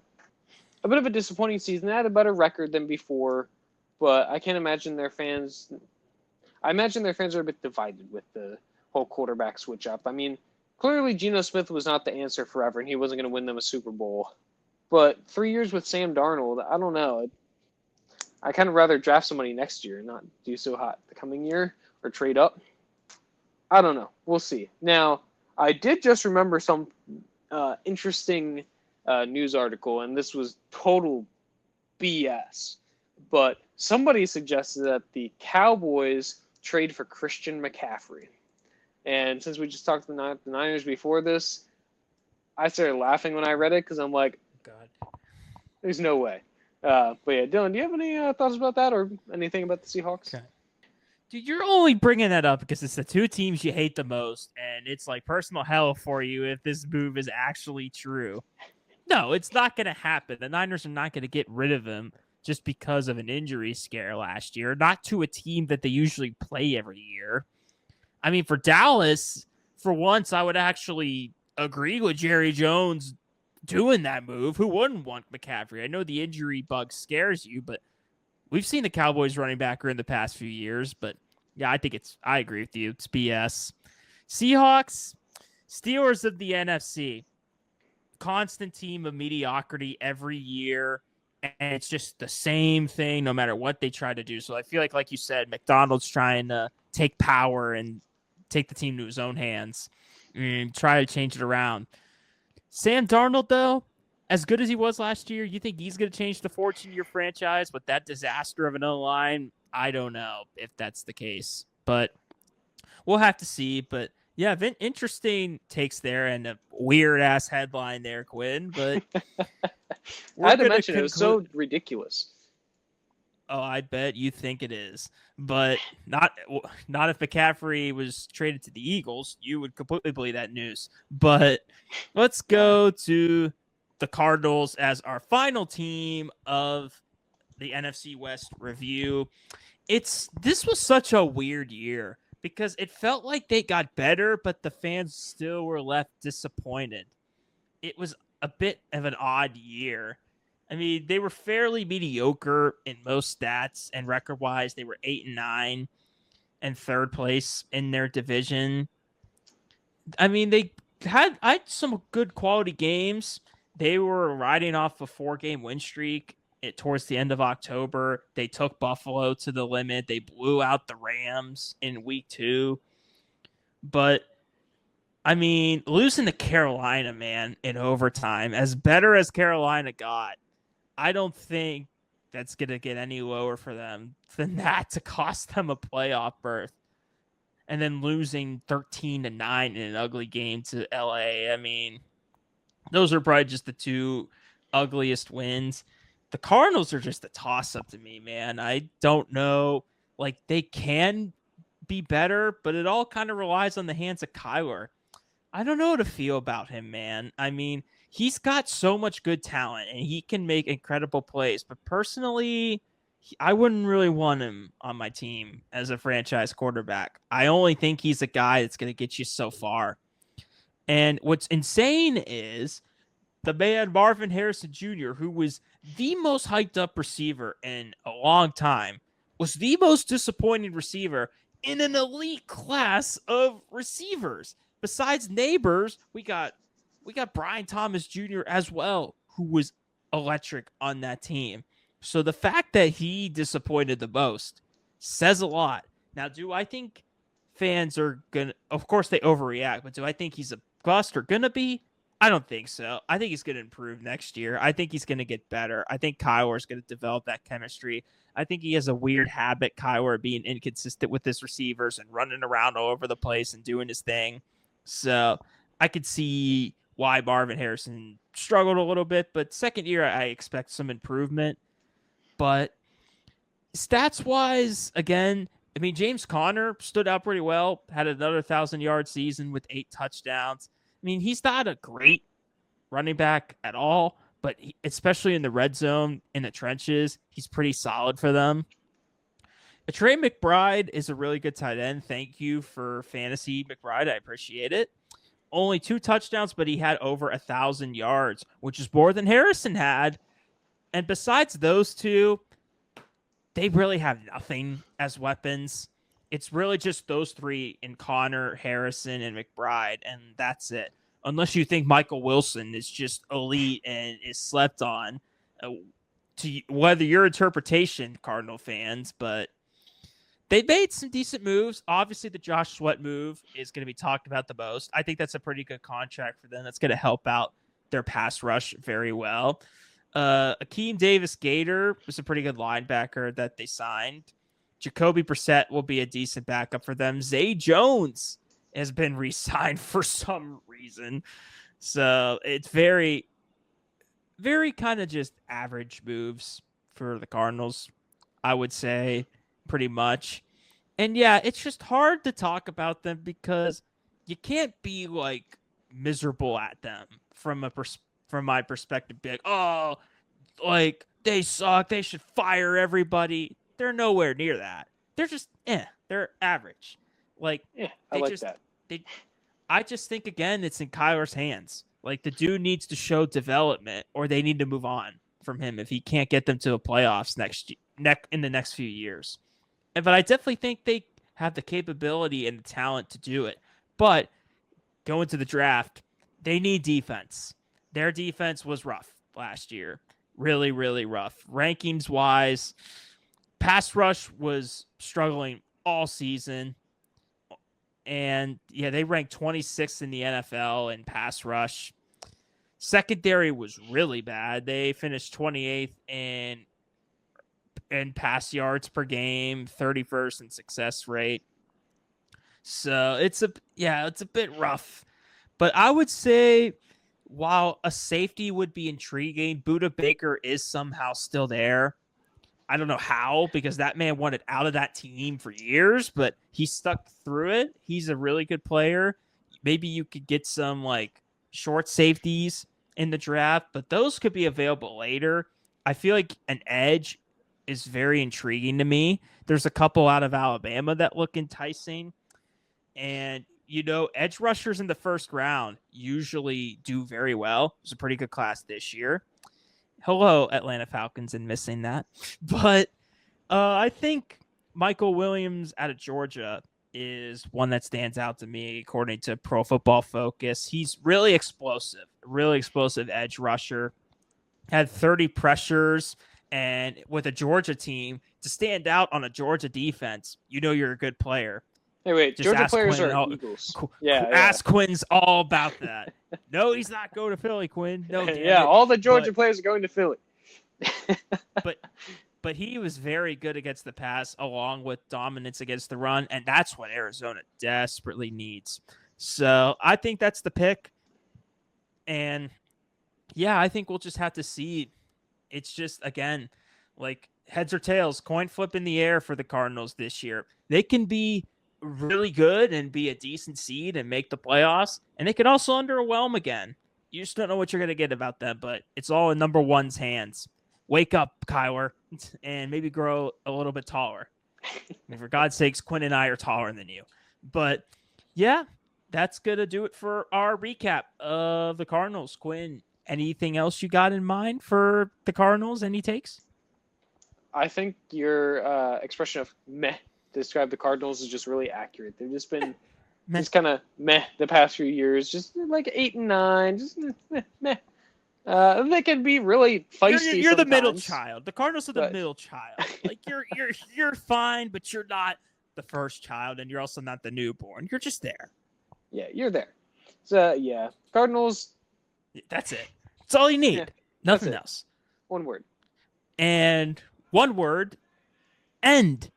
disappointing season. They had a better record than before, but I can't imagine their fans. I imagine their fans are a bit divided with the whole quarterback switch up. I mean, clearly Geno Smith was not the answer forever, and he wasn't going to win them a Super Bowl. But 3 years with Sam Darnold, I don't know. I kind of rather draft somebody next year and not do so hot the coming year or trade up. I don't know. We'll see. Now, I did just remember some interesting news article, and this was total BS. But somebody suggested that the Cowboys trade for Christian McCaffrey. And since we just talked to the Niners before this, I started laughing when I read it because I'm like, God. There's no way. But yeah, Dylan, do you have any thoughts about that or anything about the Seahawks? Okay. Dude, you're only bringing that up because it's the two teams you hate the most, and it's like personal hell for you if this move is actually true. No, it's not going to happen. The Niners are not going to get rid of him just because of an injury scare last year, not to a team that they usually play every year. I mean, for Dallas, for once, I would actually agree with Jerry Jones doing that move. Who wouldn't want McCaffrey? I know the injury bug scares you, but we've seen the Cowboys running back in the past few years. But yeah, I agree with you. It's BS. Seahawks, Steelers of the NFC. Constant team of mediocrity every year, and it's just the same thing no matter what they try to do. So I feel like you said, McDonald's trying to take power and take the team to his own hands and try to change it around. Sam Darnold, though, as good as he was last year, you think he's going to change the fortune-year franchise with that disaster of an O-line? I don't know if that's the case, but we'll have to see. But yeah, interesting takes there and a weird ass headline there, Quinn. But I had to mention it was so ridiculous. Oh, I bet you think it is, but not if McCaffrey was traded to the Eagles. You would completely believe that news. But let's go to the Cardinals as our final team of the NFC West review. This was such a weird year because it felt like they got better, but the fans still were left disappointed. It was a bit of an odd year. I mean, they were fairly mediocre in most stats and record-wise. They were 8-9 and third place in their division. I mean, they had some good quality games. They were riding off a 4-game win streak towards the end of October. They took Buffalo to the limit. They blew out the Rams in week 2. But, I mean, losing to Carolina, man, in overtime, as better as Carolina got, I don't think that's going to get any lower for them than that to cost them a playoff berth. And then losing 13-9 in an ugly game to LA. I mean, those are probably just the two ugliest wins. The Cardinals are just a toss-up to me, man. I don't know. Like, they can be better, but it all kind of relies on the hands of Kyler. I don't know how to feel about him, man. I mean, he's got so much good talent, and he can make incredible plays. But personally, I wouldn't really want him on my team as a franchise quarterback. I only think he's a guy that's going to get you so far. And what's insane is the man Marvin Harrison Jr., who was the most hyped up receiver in a long time, was the most disappointing receiver in an elite class of receivers. Besides Neighbors, we got Brian Thomas Jr. as well, who was electric on that team. So the fact that he disappointed the most says a lot. Now, do I think fans are going to, of course they overreact, but do I think he's a bust or going to be? I don't think so. I think he's going to improve next year. I think he's going to get better. I think Kyler is going to develop that chemistry. I think he has a weird habit, Kyler, being inconsistent with his receivers and running around all over the place and doing his thing. So I could see why Marvin Harrison struggled a little bit, but second year I expect some improvement. But stats-wise, again, I mean, James Conner stood out pretty well, had another 1,000-yard season with 8 touchdowns. I mean, he's not a great running back at all, but especially in the red zone, in the trenches, he's pretty solid for them. Trey McBride is a really good tight end. Thank you for fantasy McBride. I appreciate it. Only 2 touchdowns, but he had over 1,000 yards, which is more than Harrison had. And besides those two, they really have nothing as weapons. It's really just those three in Connor, Harrison, and McBride, and that's it. Unless you think Michael Wilson is just elite and is slept on, to whether your interpretation, Cardinal fans, but they made some decent moves. Obviously, the Josh Sweat move is going to be talked about the most. I think that's a pretty good contract for them. That's going to help out their pass rush very well. Akeem Davis-Gator was a pretty good linebacker that they signed. Jacoby Brissett will be a decent backup for them. Zay Jones has been re-signed for some reason. So it's very very kind of just average moves for the Cardinals, I would say, pretty much. And yeah, it's just hard to talk about them because you can't be like miserable at them from my perspective. Be like, oh, like they suck. They should fire everybody. They're nowhere near that. They're just they're average. Like Yeah, I they like just that. they. I just think again, it's in Kyler's hands. Like the dude needs to show development, or they need to move on from him if he can't get them to the playoffs in the next few years. But I definitely think they have the capability and the talent to do it. But going to the draft, they need defense. Their defense was rough last year. Really, really rough. Rankings wise, pass rush was struggling all season. And yeah, they ranked 26th in the NFL in pass rush. Secondary was really bad. They finished 28th in pass yards per game, 31st in success rate. So it's a bit rough. But I would say while a safety would be intriguing, Budda Baker is somehow still there. I don't know how, because that man wanted out of that team for years, but he stuck through it. He's a really good player. Maybe you could get some like short safeties in the draft, but those could be available later. I feel like an edge is very intriguing to me. There's a couple out of Alabama that look enticing. And, edge rushers in the first round usually do very well. It was a pretty good class this year. Hello, Atlanta Falcons, and missing that. But I think Michael Williams out of Georgia is one that stands out to me according to Pro Football Focus. He's really explosive edge rusher. Had 30 pressures, and with a Georgia team, to stand out on a Georgia defense, you're a good player. Hey, wait, Just Georgia ask players Quinn are Eagles. Ask Quinn's all about that. No, he's not going to Philly, Quinn. No, damn it. All the Georgia players are going to Philly. But he was very good against the pass, along with dominance against the run, and that's what Arizona desperately needs. So I think that's the pick. And yeah, I think we'll just have to see. It's just, again, like heads or tails, coin flip in the air for the Cardinals this year. They can be really good and be a decent seed and make the playoffs, and they can also underwhelm again. You just don't know what you're going to get about them, but it's all in number one's hands. Wake up, Kyler, and maybe grow a little bit taller. I mean, for God's sakes, Quinn and I are taller than you. But yeah, that's going to do it for our recap of the Cardinals. Quinn, anything else you got in mind for the Cardinals? Any takes? I think your expression of meh to describe the Cardinals is just really accurate. They've just been just kind of meh the past few years, just like 8 and 9, just meh. They can be really feisty. You're the middle child. The Cardinals are the middle child. Like you're fine, but you're not the first child, and you're also not the newborn. You're just there. Yeah, you're there. So yeah, Cardinals. That's it. That's all you need. Yeah, Nothing else. One word. And one word. End.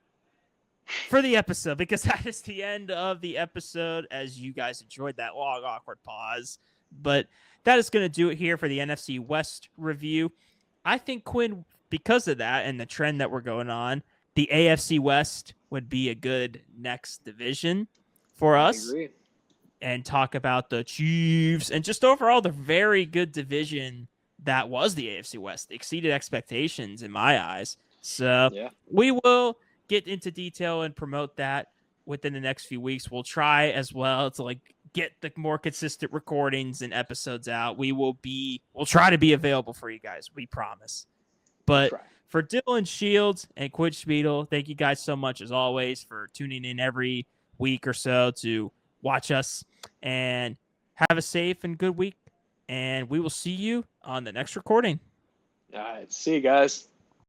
For the episode, because that is the end of the episode, as you guys enjoyed that long, awkward pause. But that is going to do it here for the NFC West review. I think, Quinn, because of that and the trend that we're going on, the AFC West would be a good next division for us. I agree. And talk about the Chiefs and just overall the very good division that was the AFC West. It exceeded expectations in my eyes. So we will get into detail and promote that within the next few weeks. We'll try as well to get the more consistent recordings and episodes out. We'll try to be available for you guys. We promise. But for Dylan Shields and Quinn Spiedel, thank you guys so much as always for tuning in every week or so to watch us, and have a safe and good week. And we will see you on the next recording. All right. See you guys.